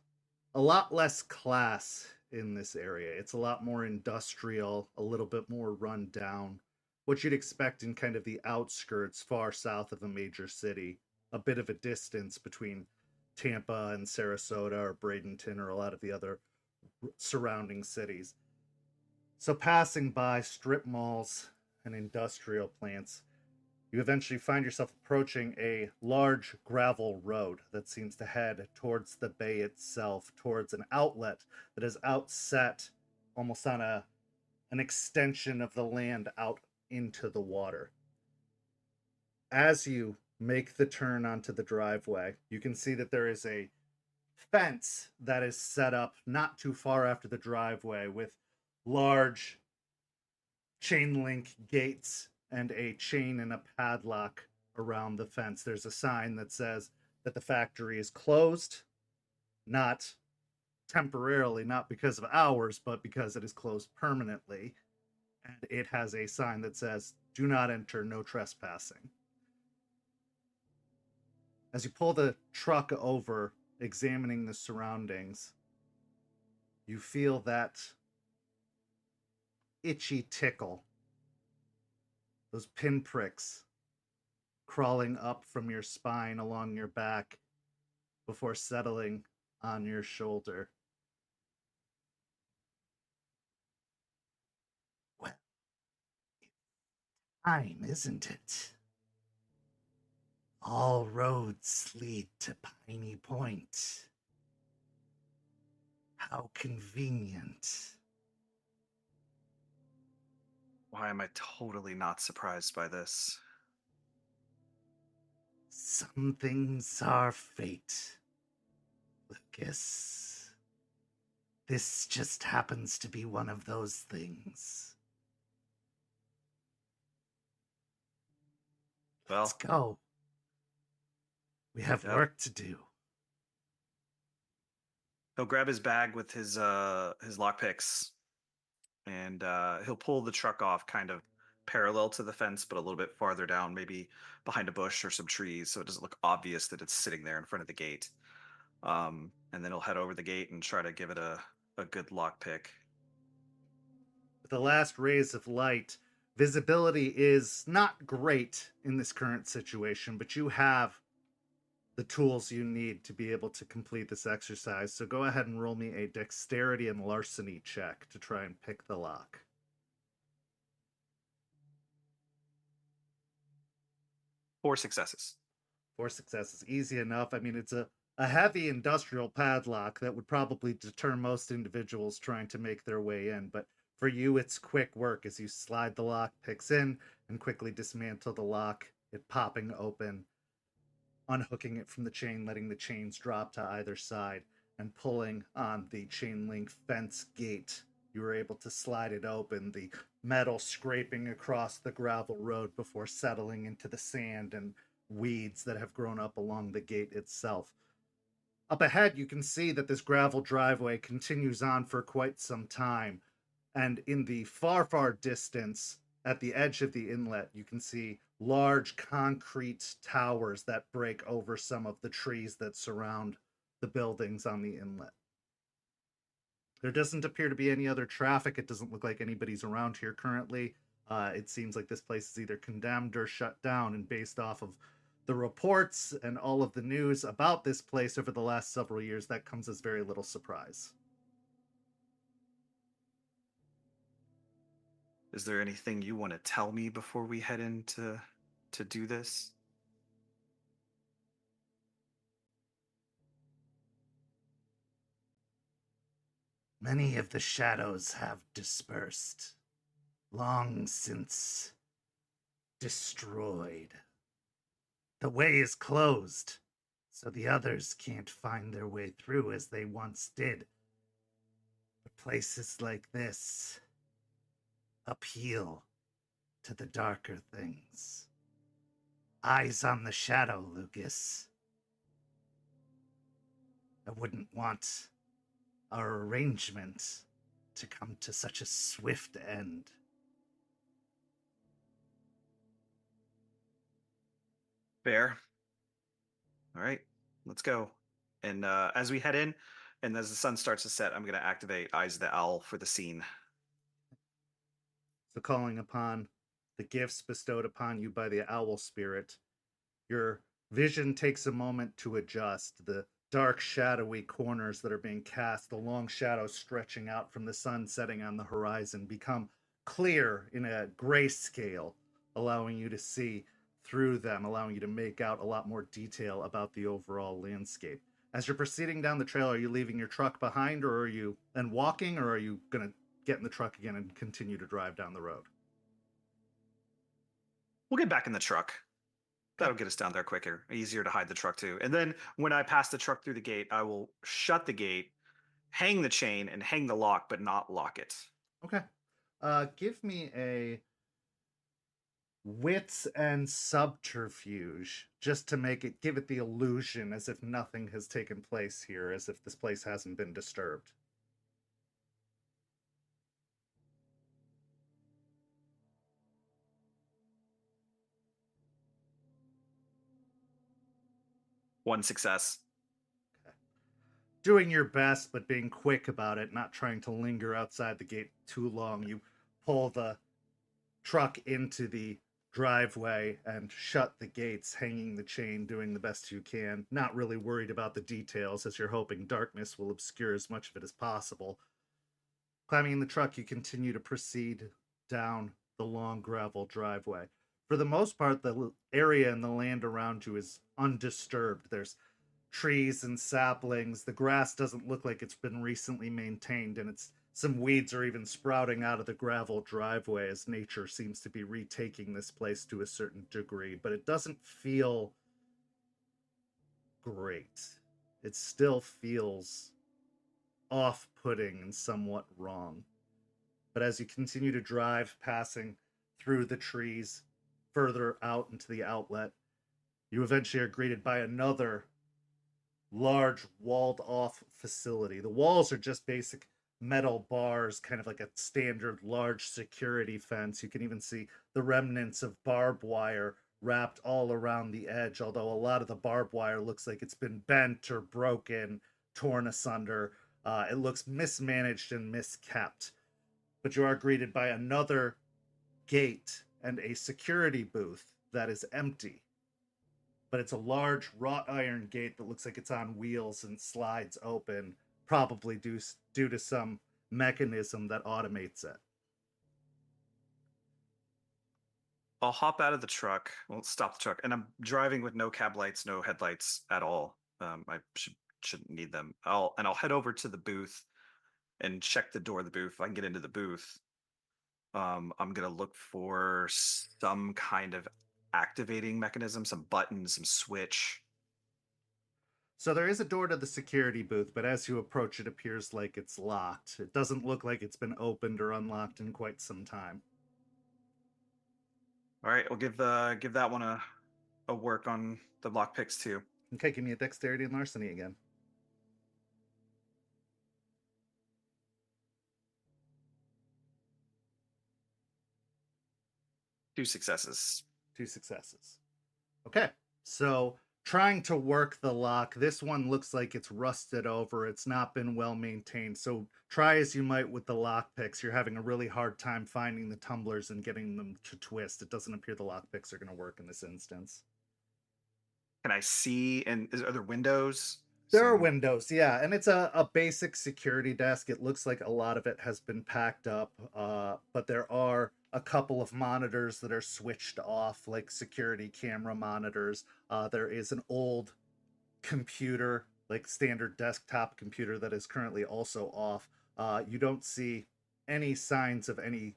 a lot less class in this area. It's a lot more industrial, a little bit more run down. What you'd expect in kind of the outskirts, far south of a major city, a bit of a distance between Tampa and Sarasota or Bradenton or a lot of the other surrounding cities. So passing by strip malls and industrial plants, you eventually find yourself approaching a large gravel road that seems to head towards the bay itself, towards an outlet that is outset almost on an extension of the land out into the water. As you make the turn onto the driveway, you can see that there is a fence that is set up not too far after the driveway with large chain link gates and a chain and a padlock around the fence. There's a sign that says that the factory is closed, not temporarily, not because of hours, but because it is closed permanently. And it has a sign that says, "Do not enter, no trespassing." As you pull the truck over, examining the surroundings, you feel that itchy tickle, those pinpricks crawling up from your spine along your back before settling on your shoulder. Well, time, isn't it? All roads lead to Piney Point. How convenient. Why am I totally not surprised by this? Some things are fate, Lucas. This just happens to be one of those things. Let's go. We have work to do. He'll grab his bag with his lockpicks, and he'll pull the truck off kind of parallel to the fence, but a little bit farther down, maybe behind a bush or some trees, so it doesn't look obvious that it's sitting there in front of the gate. And then he'll head over the gate and try to give it a good lockpick. With the last rays of light, visibility is not great in this current situation, but you have the tools you need to be able to complete this exercise. So go ahead and roll me a dexterity and larceny check to try and pick the lock. 4 successes. 4 successes. Easy enough. I mean, it's a heavy industrial padlock that would probably deter most individuals trying to make their way in. But for you, it's quick work as you slide the lock picks in and quickly dismantle the lock, it popping open, unhooking it from the chain, letting the chains drop to either side, and pulling on the chain link fence gate. You were able to slide it open, the metal scraping across the gravel road before settling into the sand and weeds that have grown up along the gate itself. Up ahead, you can see that this gravel driveway continues on for quite some time. And in the far, far distance, at the edge of the inlet, you can see large concrete towers that break over some of the trees that surround the buildings on the inlet. There doesn't appear to be any other traffic. It doesn't look like anybody's around here currently. It seems like this place is either condemned or shut down, and based off of the reports and all of the news about this place over the last several years, that comes as very little surprise. Is there anything you want to tell me before we head in to do this? Many of the shadows have dispersed, long since destroyed. The way is closed, so the others can't find their way through as they once did. But places like this appeal to the darker things. Eyes on the shadow, Lucas. I wouldn't want our arrangement to come to such a swift end. Fair. All right, let's go. And as we head in, and as the sun starts to set, I'm going to activate Eyes of the Owl for the scene. So calling upon the gifts bestowed upon you by the owl spirit, your vision takes a moment to adjust. The dark, shadowy corners that are being cast, the long shadows stretching out from the sun setting on the horizon, become clear in a grayscale, allowing you to see through them, allowing you to make out a lot more detail about the overall landscape. As you're proceeding down the trail, are you leaving your truck behind, or are you walking, or are you going to get in the truck again and continue to drive down the road? We'll get back in the truck. That'll get us down there quicker. Easier to hide the truck too. And then when I pass the truck through the gate, I will shut the gate, hang the chain, and hang the lock, but not lock it. Okay. Give me a wits and subterfuge, just to give it the illusion as if nothing has taken place here, as if this place hasn't been disturbed. One success. Okay. Doing your best, but being quick about it, not trying to linger outside the gate too long, you pull the truck into the driveway and shut the gates, hanging the chain, doing the best you can, not really worried about the details, as you're hoping darkness will obscure as much of it as possible. Climbing in the truck, you continue to proceed down the long gravel driveway. For the most part, the area and the land around you is undisturbed. There's trees and saplings. The grass doesn't look like it's been recently maintained, and some weeds are even sprouting out of the gravel driveway as nature seems to be retaking this place to a certain degree, but it doesn't feel great. It still feels off-putting and somewhat wrong. But as you continue to drive, passing through the trees, further out into the outlet, you eventually are greeted by another large walled-off facility. The walls are just basic metal bars, kind of like a standard large security fence. You can even see the remnants of barbed wire wrapped all around the edge, although a lot of the barbed wire looks like it's been bent or broken, torn asunder. It looks mismanaged and miskept. But you are greeted by another gate and a security booth that is empty. But it's a large wrought iron gate that looks like it's on wheels and slides open, probably due to some mechanism that automates it. I'll hop out of the truck. Well, stop the truck. And I'm driving with no cab lights, no headlights at all. I shouldn't need them. I'll head over to the booth and check the door of the booth. If I can get into the booth, I'm going to look for some kind of activating mechanism, some button, some switch. So there is a door to the security booth, but as you approach, it appears like it's locked. It doesn't look like it's been opened or unlocked in quite some time. All right, we'll give that one a work on the lockpicks too. Okay, give me a dexterity and larceny again. Two successes. Okay, so trying to work the lock, this one looks like it's rusted over. It's not been well maintained. So try as you might with the lock picks, you're having a really hard time finding the tumblers and getting them to twist. It doesn't appear the lock picks are going to work in this instance. Can I see? And are there windows? There are windows, yeah, and it's a basic security desk. It looks like a lot of it has been packed up, but there are a couple of monitors that are switched off, like security camera monitors. There is an old computer, like standard desktop computer, that is currently also off. You don't see any signs of any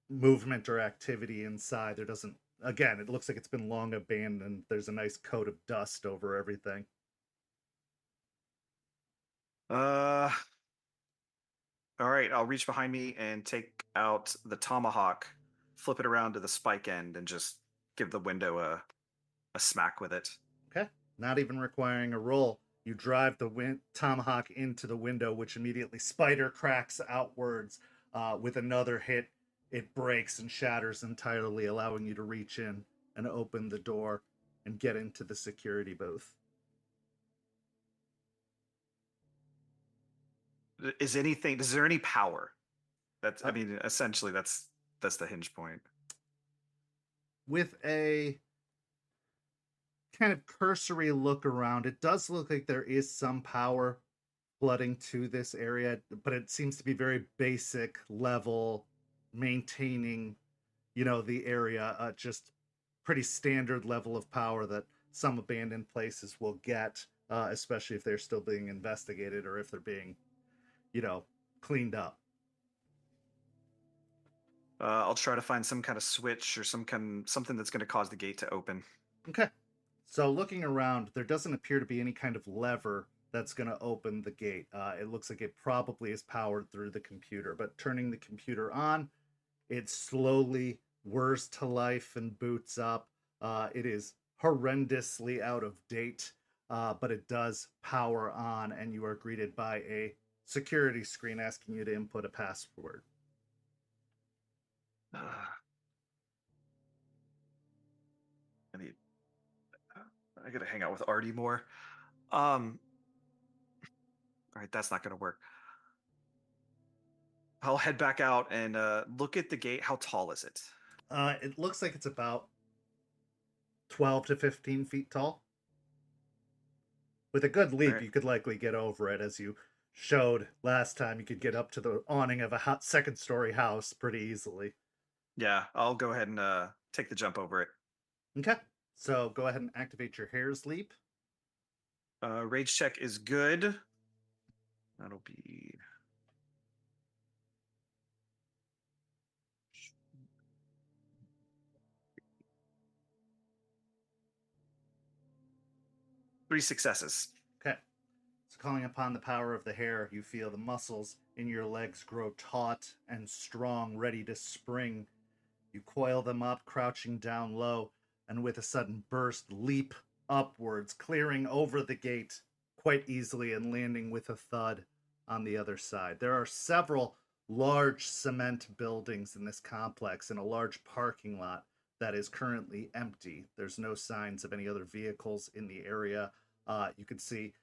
movement or activity inside. There doesn't, again, it looks like it's been long abandoned. There's a nice coat of dust over everything. All right, I'll reach behind me and take out the tomahawk, flip it around to the spike end, and just give the window a smack with it. Okay, not even requiring a roll. You drive the tomahawk into the window, which immediately spider cracks outwards. With another hit, it breaks and shatters entirely, allowing you to reach in and open the door and get into the security booth. Is there any power? That's, I mean, essentially that's the hinge point. With a kind of cursory look around, it does look like there is some power flooding to this area, but it seems to be very basic level, maintaining, the area, just pretty standard level of power that some abandoned places will get, especially if they're still being investigated or if they're being cleaned up. I'll try to find some kind of switch or something that's going to cause the gate to open. Okay. So looking around, there doesn't appear to be any kind of lever that's going to open the gate. It looks like it probably is powered through the computer, but turning the computer on, it slowly whirs to life and boots up. It is horrendously out of date, but it does power on, and you are greeted by a security screen asking you to input a password. I gotta hang out with Artie more. All right, that's not gonna work. I'll head back out and look at the gate. How tall is it? It looks like it's about 12 to 15 feet tall. With a good leap, you could likely get over it. As you showed last time, you could get up to the awning of a second-story house pretty easily. Yeah, I'll go ahead and take the jump over it. Okay, so go ahead and activate your hare's leap. Rage check is good. That'll be... Three successes. Okay. So calling upon the power of the hare, you feel the muscles in your legs grow taut and strong, ready to spring. You coil them up, crouching down low, and with a sudden burst, leap upwards, clearing over the gate quite easily and landing with a thud on the other side. There are several large cement buildings in this complex and a large parking lot that is currently empty. There's no signs of any other vehicles in the area. You can see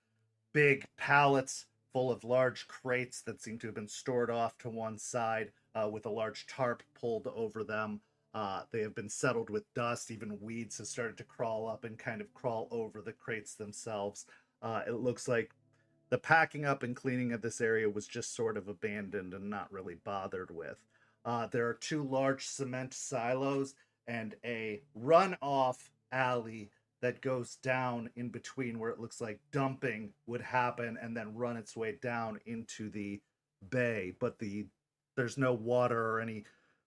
big pallets full of large crates that seem to have been stored off to one side with a large tarp pulled over them. They have been settled with dust. Even weeds have started to crawl up and kind of crawl over the crates themselves. It looks like the packing up and cleaning of this area was just sort of abandoned and not really bothered with. There are two large cement silos and a runoff alley that goes down in between, where it looks like dumping would happen and then run its way down into the bay. But there's no water or any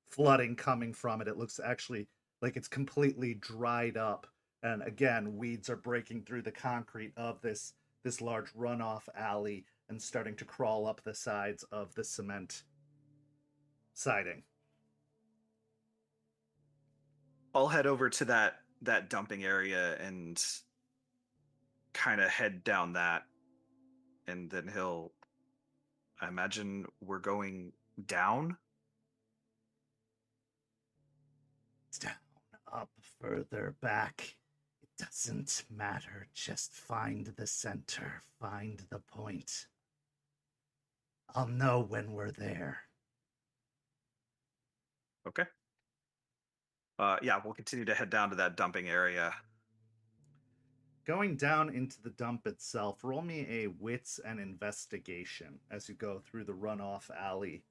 flooding coming from it. It looks actually like it's completely dried up. And again, weeds are breaking through the concrete of this this large runoff alley and starting to crawl up the sides of the cement siding. I'll head over to that dumping area and kind of head down that, and then I imagine we're going down. Down, up, further, back. It doesn't matter. Just find the center. Find the point. I'll know when we're there. Okay. Yeah, we'll continue to head down to that dumping area. Going down into the dump itself, roll me a wits and investigation as you go through the runoff alley.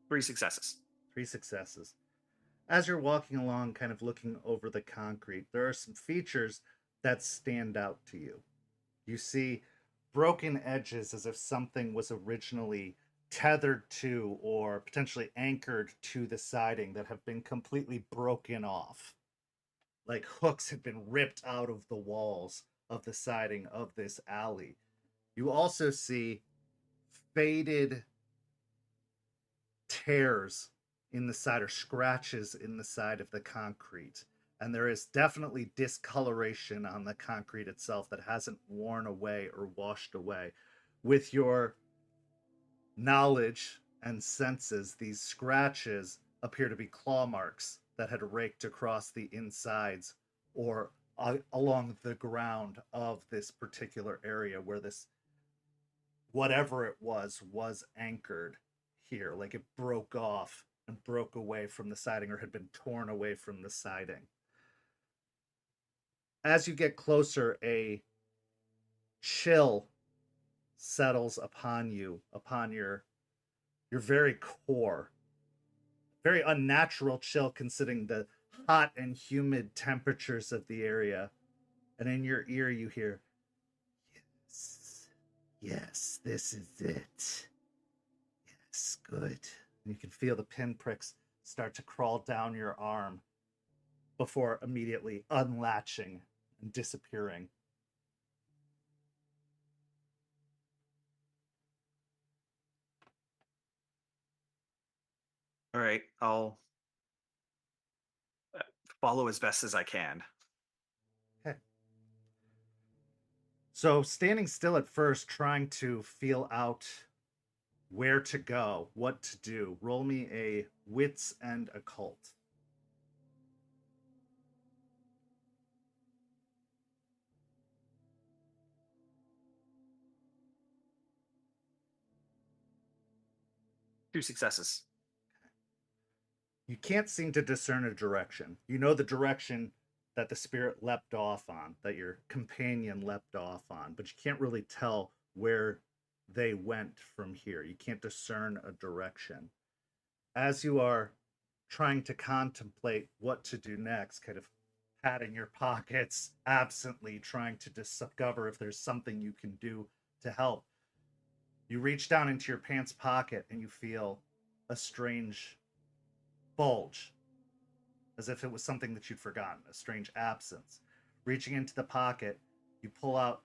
Three successes. 3 successes. As you're walking along, kind of looking over the concrete, there are some features that stand out to you. You see broken edges as if something was originally tethered to or potentially anchored to the siding that have been completely broken off. Like hooks had been ripped out of the walls of the siding of this alley. You also see faded tears in the side or scratches in the side of the concrete. And there is definitely discoloration on the concrete itself that hasn't worn away or washed away. With your knowledge and senses, these scratches appear to be claw marks that had raked across the insides or along the ground of this particular area where this, whatever it was anchored here. Like it broke off and broke away from the siding or had been torn away from the siding. As you get closer, a chill settles upon you, upon your very core. Very unnatural chill considering the hot and humid temperatures of the area. And in your ear you hear, yes, this is it. Yes, good. And you can feel the pinpricks start to crawl down your arm before immediately unlatching and disappearing. All right, I'll follow as best as I can. Okay. So standing still at first, trying to feel out where to go, what to do, roll me a wits and occult. Two successes. You can't seem to discern a direction. You know the direction that the spirit leapt off on, that your companion leapt off on, but you can't really tell where they went from here. You can't discern a direction. As you are trying to contemplate what to do next, kind of patting your pockets absently, trying to discover if there's something you can do to help, you reach down into your pants pocket and you feel a strange bulge, as if it was something that you'd forgotten, a strange absence. Reaching into the pocket, you pull out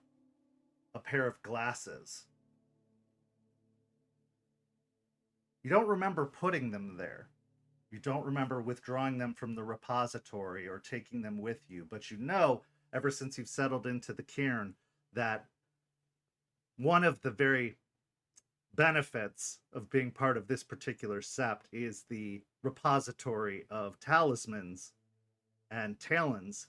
a pair of glasses. You don't remember putting them there. You don't remember withdrawing them from the repository or taking them with you, but you know, ever since you've settled into the cairn, that one of the very benefits of being part of this particular sept is the repository of talismans and talons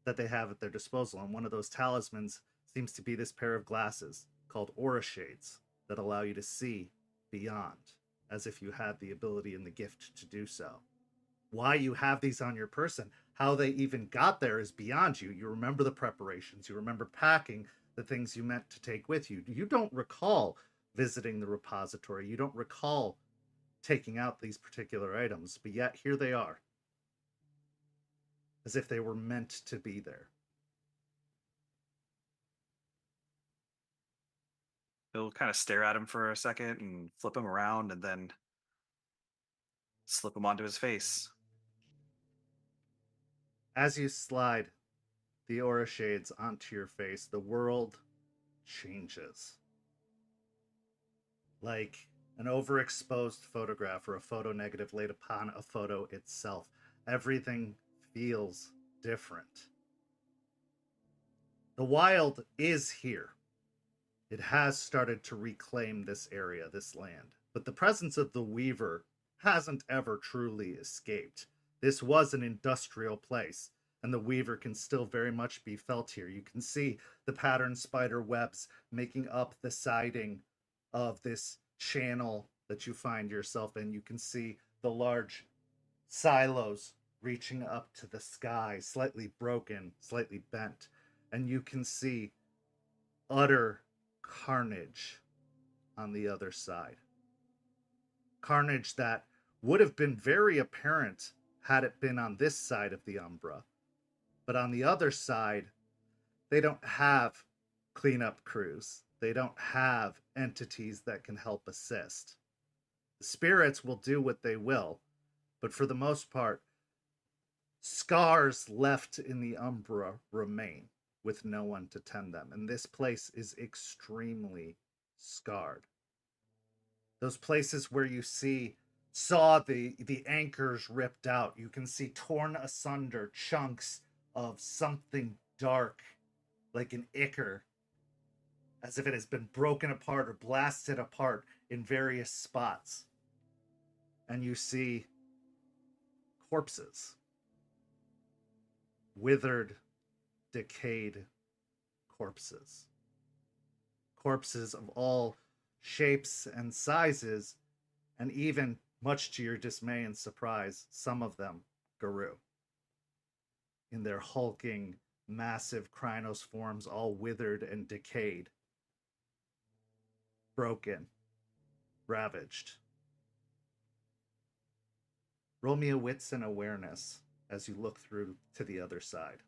that they have at their disposal. And one of those talismans seems to be this pair of glasses called aura shades that allow you to see beyond, as if you had the ability and the gift to do so. Why you have these on your person, how they even got there is beyond you. You remember the preparations, you remember packing the things you meant to take with you. You don't recall visiting the repository. You don't recall taking out these particular items, but yet here they are, as if they were meant to be there. He'll kind of stare at him for a second and flip him around, and then slip them onto his face. As you slide the aura shades onto your face, the world changes. Like an overexposed photograph or a photo negative laid upon a photo itself. Everything feels different. The wild is here. It has started to reclaim this area, this land. But the presence of the Weaver hasn't ever truly escaped. This was an industrial place, and the Weaver can still very much be felt here. You can see the patterned spider webs making up the siding of this channel that you find yourself in. You can see the large silos reaching up to the sky, slightly broken, slightly bent. And you can see utter carnage on the other side. Carnage that would have been very apparent had it been on this side of the Umbra. But on the other side, they don't have cleanup crews. They don't have entities that can help assist. The spirits will do what they will, but for the most part, scars left in the Umbra remain, with no one to tend them. And this place is extremely scarred. Those places where you saw the anchors ripped out, you can see torn asunder chunks of something dark, like an ichor, as if it has been broken apart or blasted apart in various spots. And you see corpses. Withered, decayed corpses. Corpses of all shapes and sizes, and even, much to your dismay and surprise, some of them Garou. In their hulking, massive Krynos forms, all withered and decayed. Broken. Ravaged. Roll me a wits and awareness as you look through to the other side.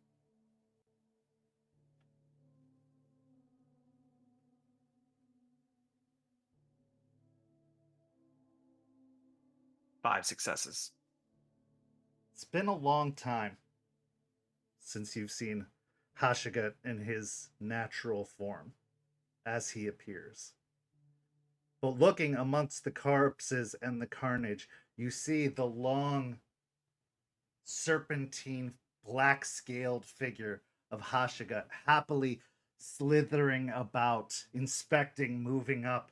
Five successes. It's been a long time since you've seen Hashigat in his natural form, as he appears. But looking amongst the corpses and the carnage, you see the long, serpentine, black-scaled figure of Hashigat happily slithering about, inspecting, moving up,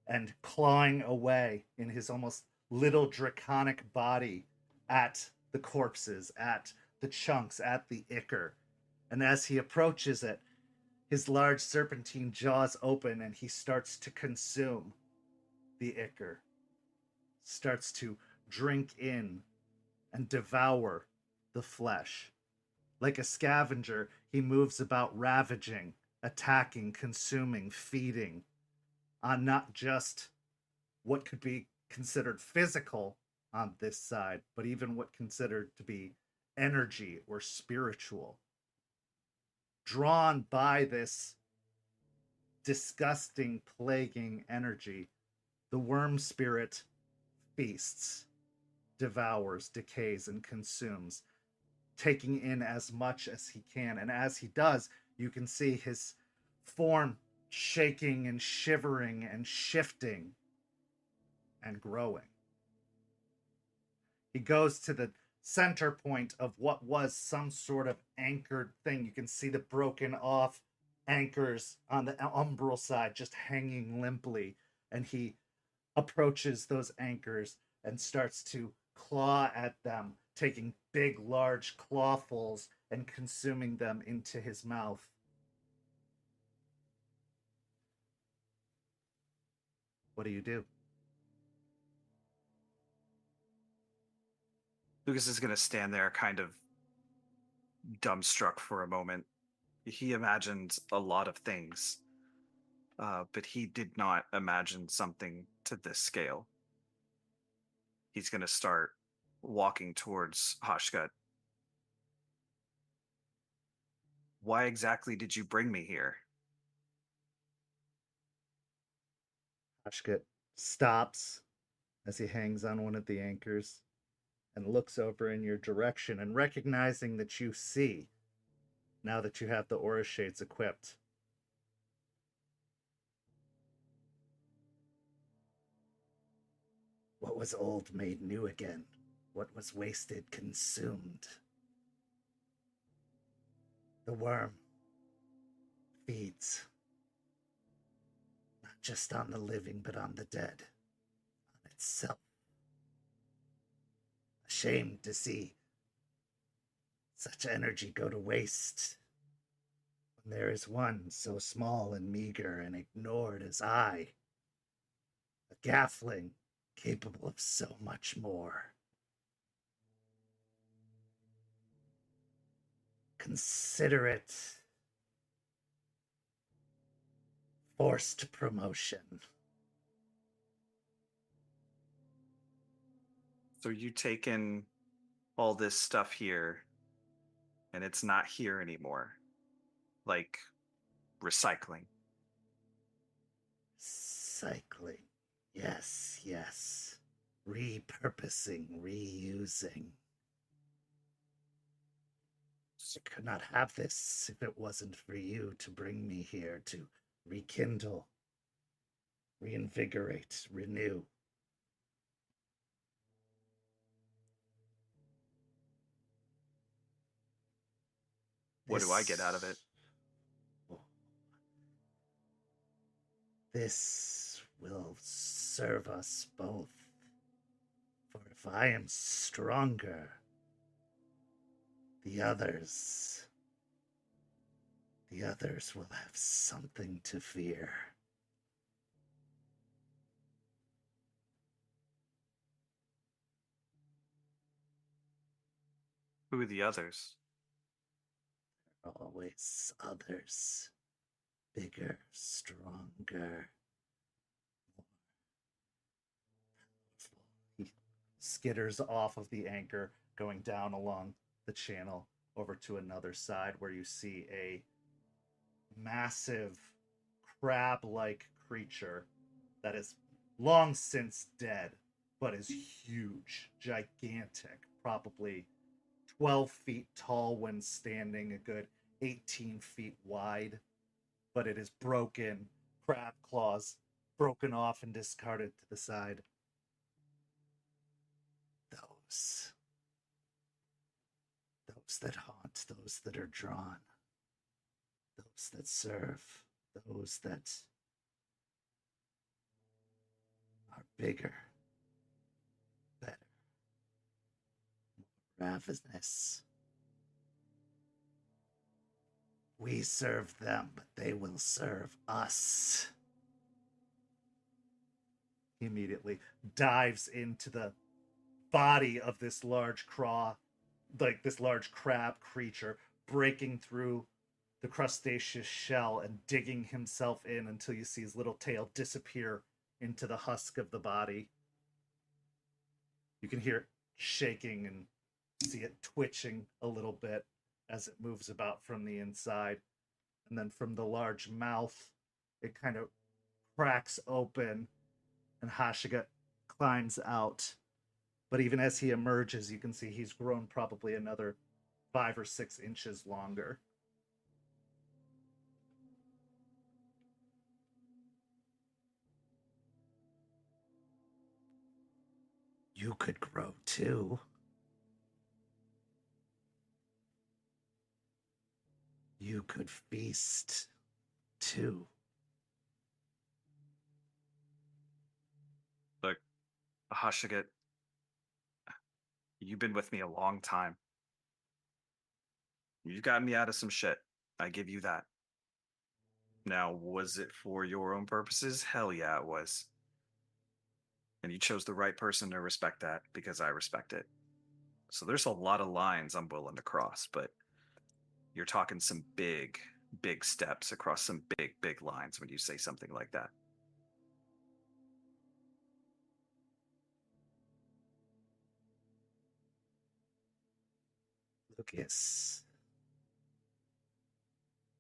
and clawing away in his almost little draconic body at the corpses, at the chunks, at the ichor. And as he approaches it, his large serpentine jaws open and he starts to consume the ichor, starts to drink in and devour the flesh. Like a scavenger, he moves about ravaging, attacking, consuming, feeding on not just what could be considered physical on this side, but even what considered to be energy or spiritual. Drawn by this disgusting, plaguing energy, the worm spirit feasts, devours, decays, and consumes, taking in as much as he can. And as he does, you can see his form shaking and shivering and shifting and growing. He goes to the center point of what was some sort of anchored thing. You can see the broken off anchors on the umbral side just hanging limply, and he approaches those anchors and starts to claw at them, taking big, large clawfuls and consuming them into his mouth. What do you do? Lucas is going to stand there kind of dumbstruck for a moment. He imagined a lot of things, but he did not imagine something to this scale. He's going to start walking towards Hashgut. Why exactly did you bring me here? Hashgut stops as he hangs on one of the anchors, and looks over in your direction, and recognizing that you see, now that you have the aura shades equipped, what was old made new again. What was wasted consumed. The worm feeds not just on the living, but on the dead, on itself. Ashamed to see such energy go to waste when there is one so small and meager and ignored as I, a gaffling capable of so much more. Consider it forced promotion. So you taken all this stuff here, and it's not here anymore. Like recycling. Cycling. Yes, yes. Repurposing, reusing. I could not have this if it wasn't for you to bring me here to rekindle, reinvigorate, renew. What do I get out of it? This will serve us both. For if I am stronger, the others will have something to fear. Who are the others? Always others. Bigger, stronger, more powerful. He skitters off of the anchor, going down along the channel over to another side where you see a massive crab-like creature that is long since dead, but is huge, gigantic, probably 12 feet tall when standing, a good 18 feet wide, but it is broken, crab claws broken off and discarded to the side. Those that haunt, those that are drawn, those that serve, those that are bigger, better, more ravenous. We serve them, but they will serve us. He immediately dives into the body of this large large crab creature, breaking through the crustaceous shell and digging himself in until you see his little tail disappear into the husk of the body. You can hear it shaking and see it twitching a little bit as it moves about from the inside. And then from the large mouth, it kind of cracks open and Hashiga climbs out. But even as he emerges, you can see he's grown probably another 5 or 6 inches longer. You could grow too. You could feast too. Look, Hashigat, you've been with me a long time. You've gotten me out of some shit. I give you that. Now, was it for your own purposes? Hell yeah, it was. And you chose the right person to respect that because I respect it. So there's a lot of lines I'm willing to cross, but you're talking some big, big steps across some big, big lines when you say something like that. Lucas,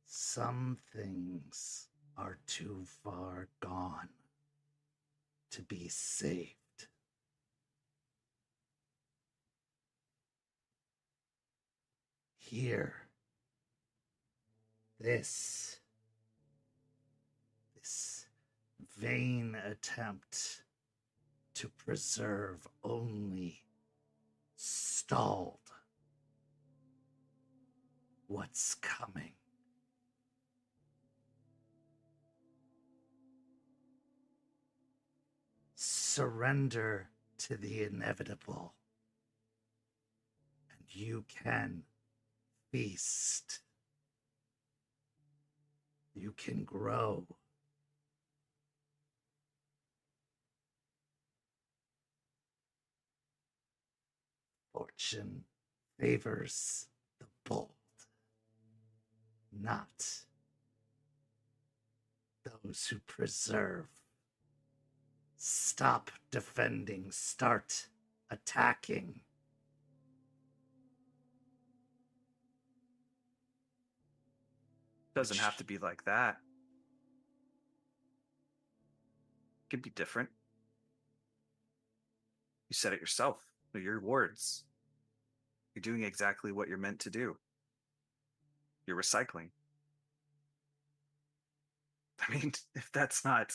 some things are too far gone to be saved. here. This vain attempt to preserve only stalled what's coming. Surrender to the inevitable, and you can feast. You can grow. Fortune favors the bold, not those who preserve. Stop defending, start attacking. Doesn't have to be like that. It could be different. You said it yourself. They're your words. You're doing exactly what you're meant to do. You're recycling. I mean, if that's not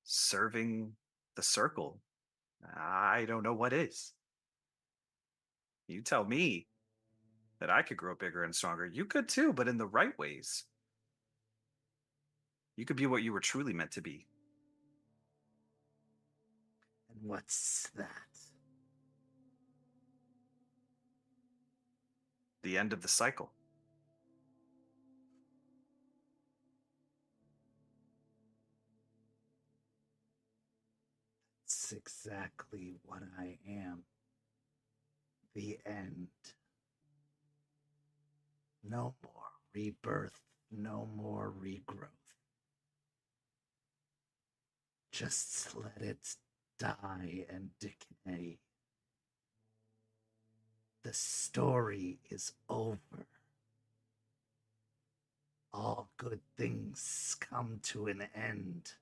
serving the circle, I don't know what is. You tell me that I could grow bigger and stronger. You could too, but in the right ways. You could be what you were truly meant to be. And what's that? The end of the cycle. It's exactly what I am. The end. No more rebirth, no more regrowth. Just let it die and decay. The story is over. All good things come to an end.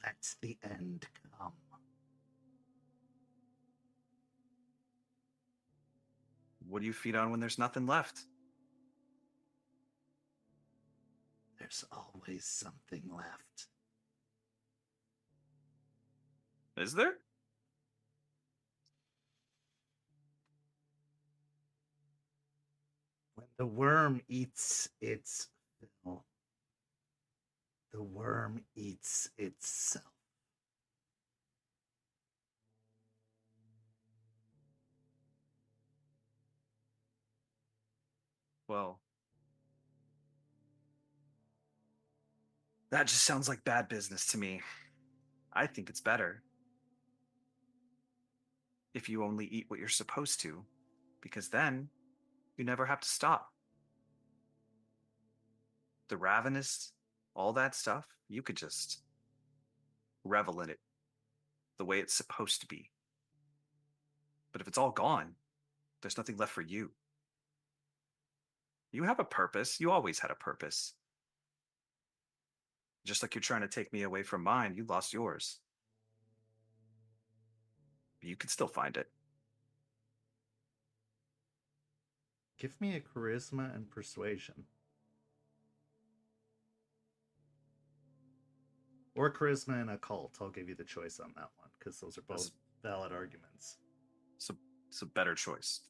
Let the end come. What do you feed on when there's nothing left? There's always something left. Is there? When the worm eats its fill, the worm eats itself. Well, that just sounds like bad business to me. I think it's better if you only eat what you're supposed to, because then you never have to stop. The ravenous, all that stuff, you could just revel in it the way it's supposed to be. But if it's all gone, there's nothing left for you. You have a purpose. You always had a purpose. Just like you're trying to take me away from mine, you lost yours. But you can still find it. Give me a charisma and persuasion. Or charisma and occult. I'll give you the choice on that one, because those are both valid arguments. So it's a better choice.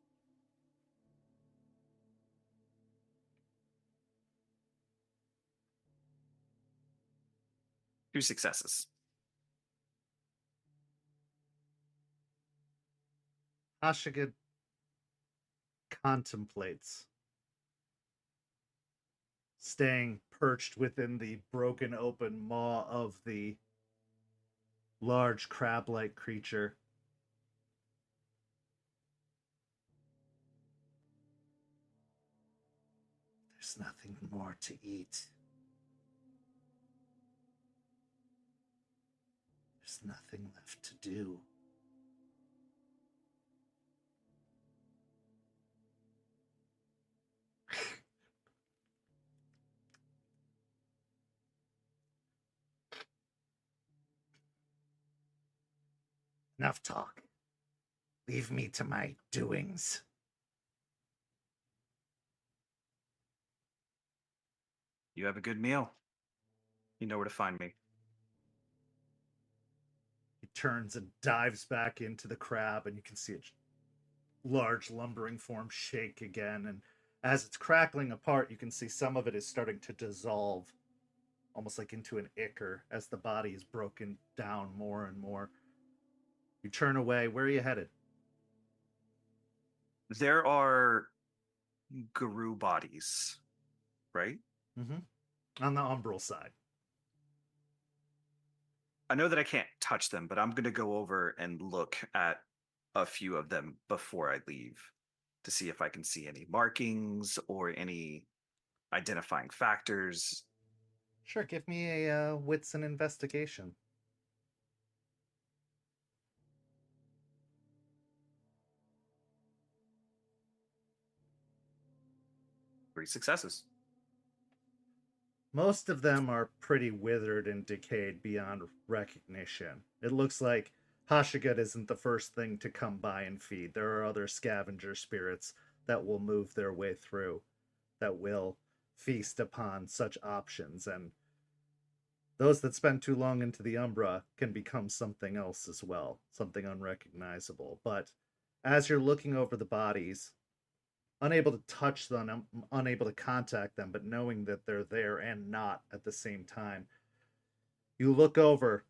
Two successes. Ashigad contemplates, staying perched within the broken open maw of the large crab-like creature. There's nothing more to eat. There's nothing left to do. Enough talk. Leave me to my doings. You have a good meal. You know where to find me. He turns and dives back into the crab, and you can see its large lumbering form shake again. And as it's crackling apart, you can see some of it is starting to dissolve, almost like into an ichor, as the body is broken down more and more. You turn away. Where are you headed? There are guru bodies, right? Mm-hmm. On the umbral side. I know that I can't touch them, but I'm going to go over and look at a few of them before I leave to see if I can see any markings or any identifying factors. Sure, give me a wits and investigation. 3 successes. Most of them are pretty withered and decayed beyond recognition. It looks like Hashigut isn't the first thing to come by and feed. There are other scavenger spirits that will move their way through, that will feast upon such options, and those that spend too long into the Umbra can become something else as well, something unrecognizable. But as you're looking over the bodies, unable to touch them, unable to contact them, but knowing that they're there and not at the same time, you look over,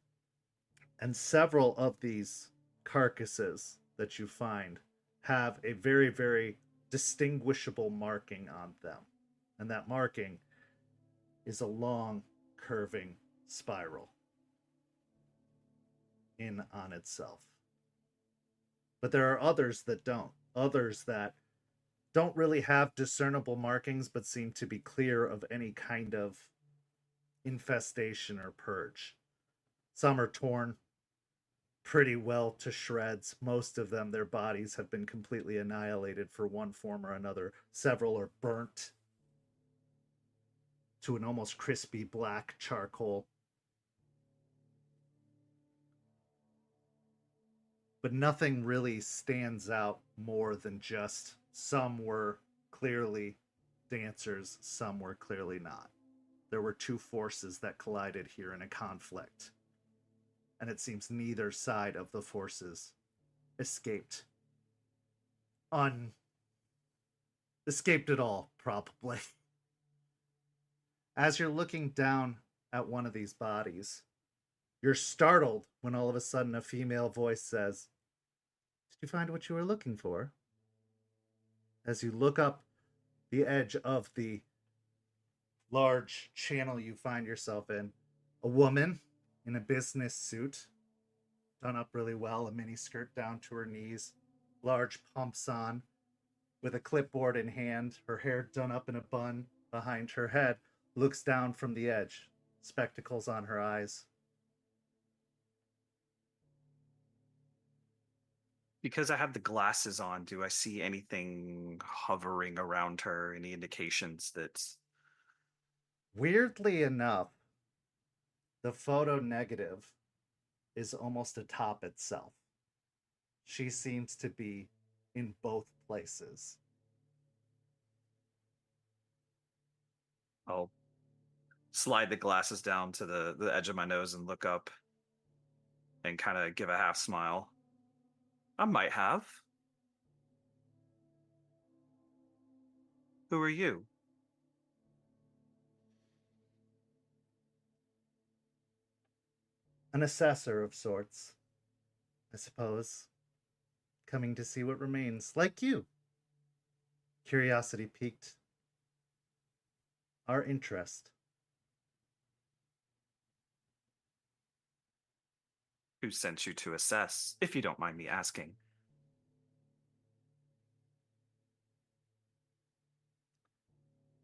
and several of these carcasses that you find have a very, very distinguishable marking on them. And that marking is a long, curving spiral in on itself. But there are others that don't. Others that don't really have discernible markings, but seem to be clear of any kind of infestation or purge. Some are torn pretty well to shreds. Most of them, their bodies have been completely annihilated for one form or another. Several are burnt to an almost crispy black charcoal. But nothing really stands out more than just some were clearly dancers, some were clearly not. There were two forces that collided here in a conflict, and it seems neither side of the forces escaped escaped at all, probably. As you're looking down at one of these bodies, you're startled when all of a sudden a female voice says, "Did you find what you were looking for?" As you look up the edge of the large channel you find yourself in, a woman in a business suit, done up really well, a mini skirt down to her knees, large pumps on, with a clipboard in hand, her hair done up in a bun behind her head, looks down from the edge, spectacles on her eyes. Because I have the glasses on, do I see anything hovering around her? Any indications that... Weirdly enough, the photo negative is almost atop itself. She seems to be in both places. I'll slide the glasses down to the edge of my nose and look up and kind of give a half smile. I might have. Who are you? An assessor of sorts, I suppose. Coming to see what remains, like you. Curiosity piqued our interest. Who sent you to assess, if you don't mind me asking?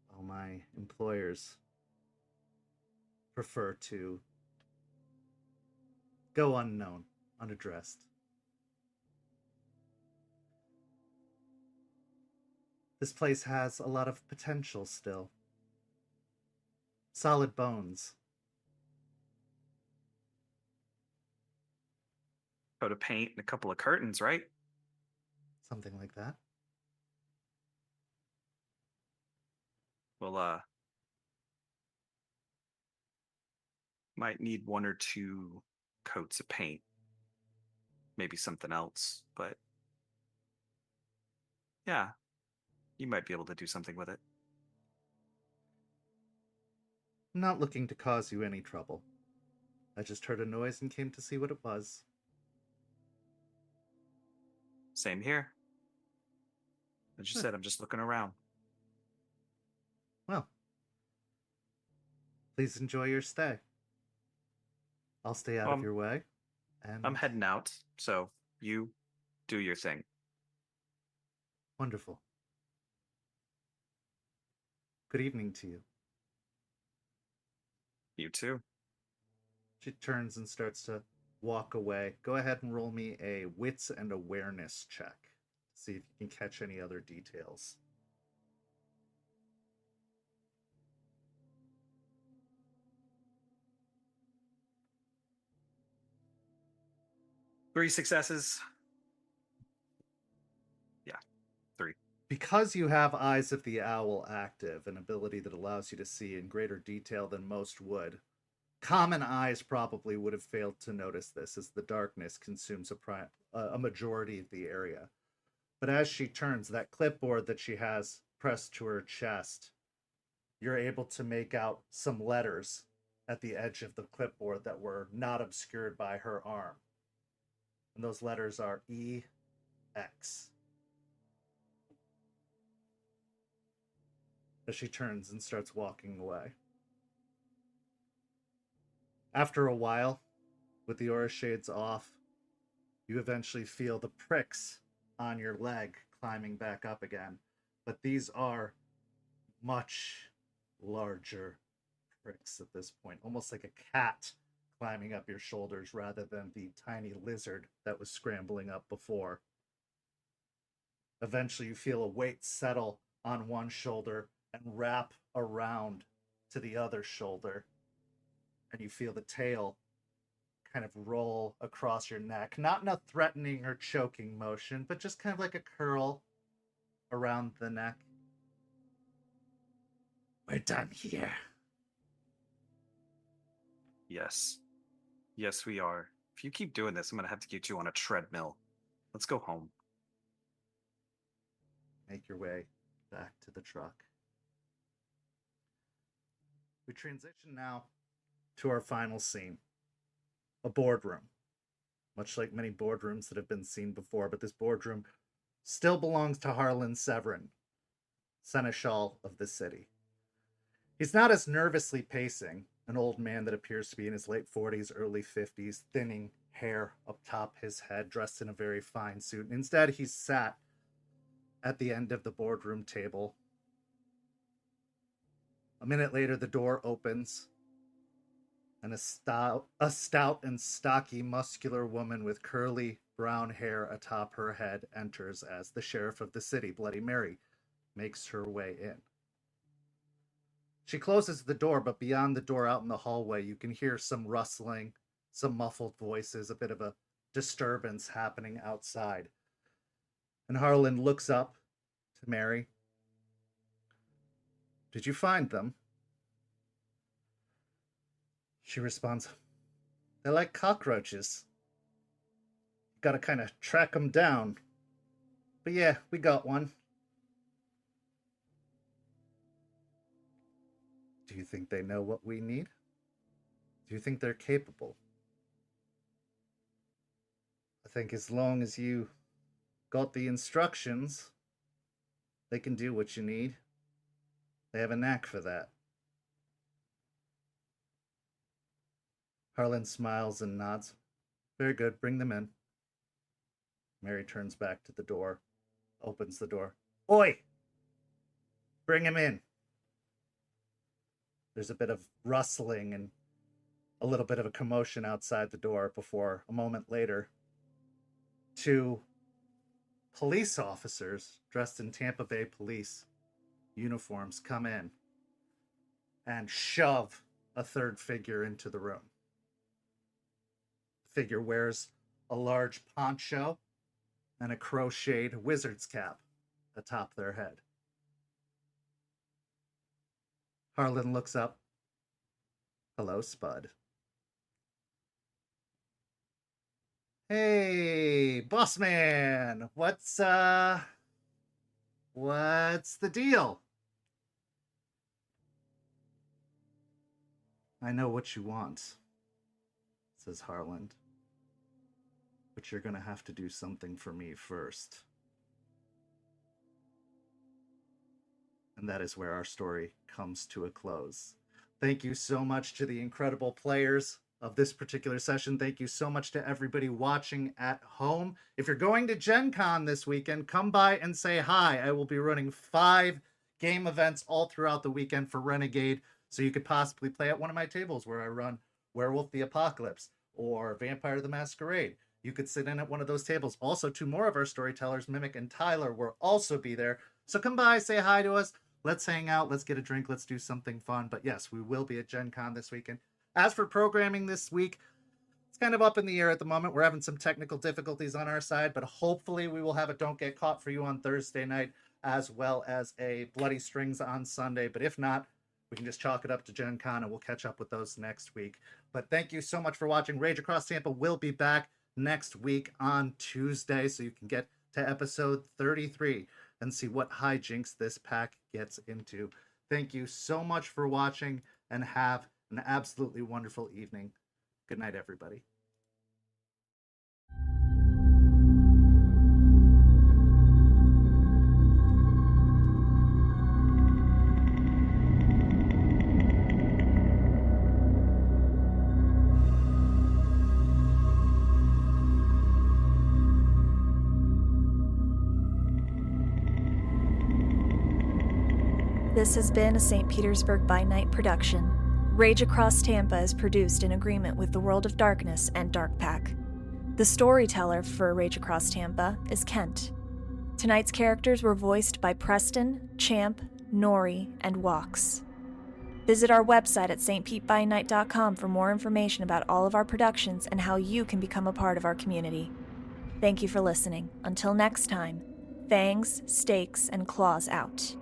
All my employers prefer to go unknown, unaddressed. This place has a lot of potential still. Solid bones. Coat of paint and a couple of curtains, right? Something like that. Well, Might need 1 or 2 coats of paint. Maybe something else, but yeah, you might be able to do something with it. I'm not looking to cause you any trouble. I just heard a noise and came to see what it was. Same here. As you said, I'm just looking around. Well, please enjoy your stay. I'll stay out of your way. And I'm heading out, so you do your thing. Wonderful. Good evening to you. You too. She turns and starts to walk away. Go ahead and roll me a wits and awareness check. See if you can catch any other details. Three successes. Yeah, 3. Because you have Eyes of the Owl active, an ability that allows you to see in greater detail than most would, common eyes probably would have failed to notice this, as the darkness consumes a majority of the area. But as she turns, that clipboard that she has pressed to her chest, you're able to make out some letters at the edge of the clipboard that were not obscured by her arm. And those letters are E-X. As she turns and starts walking away. After a while, with the aura shades off, you eventually feel the pricks on your leg climbing back up again. But these are much larger pricks at this point, almost like a cat climbing up your shoulders rather than the tiny lizard that was scrambling up before. Eventually, you feel a weight settle on one shoulder and wrap around to the other shoulder. And you feel the tail kind of roll across your neck. Not in a threatening or choking motion, but just kind of like a curl around the neck. We're done here. Yes. Yes, we are. If you keep doing this, I'm going to have to get you on a treadmill. Let's go home. Make your way back to the truck. We transition now to our final scene. A boardroom. Much like many boardrooms that have been seen before, but this boardroom still belongs to Harlan Severin, seneschal of the city. He's not as nervously pacing, an old man that appears to be in his late 40s, early 50s, thinning hair up top his head, dressed in a very fine suit. Instead, he's sat at the end of the boardroom table. A minute later, the door opens, and a stout and stocky, muscular woman with curly brown hair atop her head enters as the sheriff of the city, Bloody Mary, makes her way in. She closes the door, but beyond the door out in the hallway, you can hear some rustling, some muffled voices, a bit of a disturbance happening outside. And Harlan looks up to Mary. Did you find them? She responds, they're like cockroaches. Gotta kind of track them down. But yeah, we got one. Do you think they know what we need? Do you think they're capable? I think as long as you got the instructions, they can do what you need. They have a knack for that. Harlan smiles and nods. Very good, bring them in. Mary turns back to the door, opens the door. Oi! Bring him in. There's a bit of rustling and a little bit of a commotion outside the door before, a moment later, 2 police officers dressed in Tampa Bay police uniforms come in and shove a third figure into the room. The figure wears a large poncho and a crocheted wizard's cap atop their head. Harlan looks up. Hello, Spud. Hey, boss man, what's the deal? I know what you want, says Harland. But you're gonna have to do something for me first. And that is where our story comes to a close. Thank you so much to the incredible players of this particular session. Thank you so much to everybody watching at home. If you're going to Gen Con this weekend, come by and say hi. I will be running 5 game events all throughout the weekend for Renegade, so you could possibly play at one of my tables where I run Werewolf the Apocalypse or Vampire the Masquerade. You could sit in at one of those tables. Also, 2 more of our storytellers, Mimic and Tyler, will also be there. So come by, say hi to us. Let's hang out. Let's get a drink. Let's do something fun. But yes, we will be at Gen Con this weekend. As for programming this week, it's kind of up in the air at the moment. We're having some technical difficulties on our side, but hopefully we will have a Don't Get Caught for you on Thursday night, as well as a Bloody Strings on Sunday. But if not, we can just chalk it up to Gen Con and we'll catch up with those next week. But thank you so much for watching. Rage Across Tampa will be back next week on Tuesday, so you can get to episode 33 and see what hijinks this pack gets into. Thank you so much for watching, and have an absolutely wonderful evening. Good night, everybody. This has been a St. Petersburg by Night production. Rage Across Tampa is produced in agreement with the World of Darkness and Dark Pack. The storyteller for Rage Across Tampa is Kent. Tonight's characters were voiced by Preston, Champ, Noree, and Weiss. Visit our website at stpbynight.com for more information about all of our productions and how you can become a part of our community. Thank you for listening. Until next time, fangs, stakes, and claws out.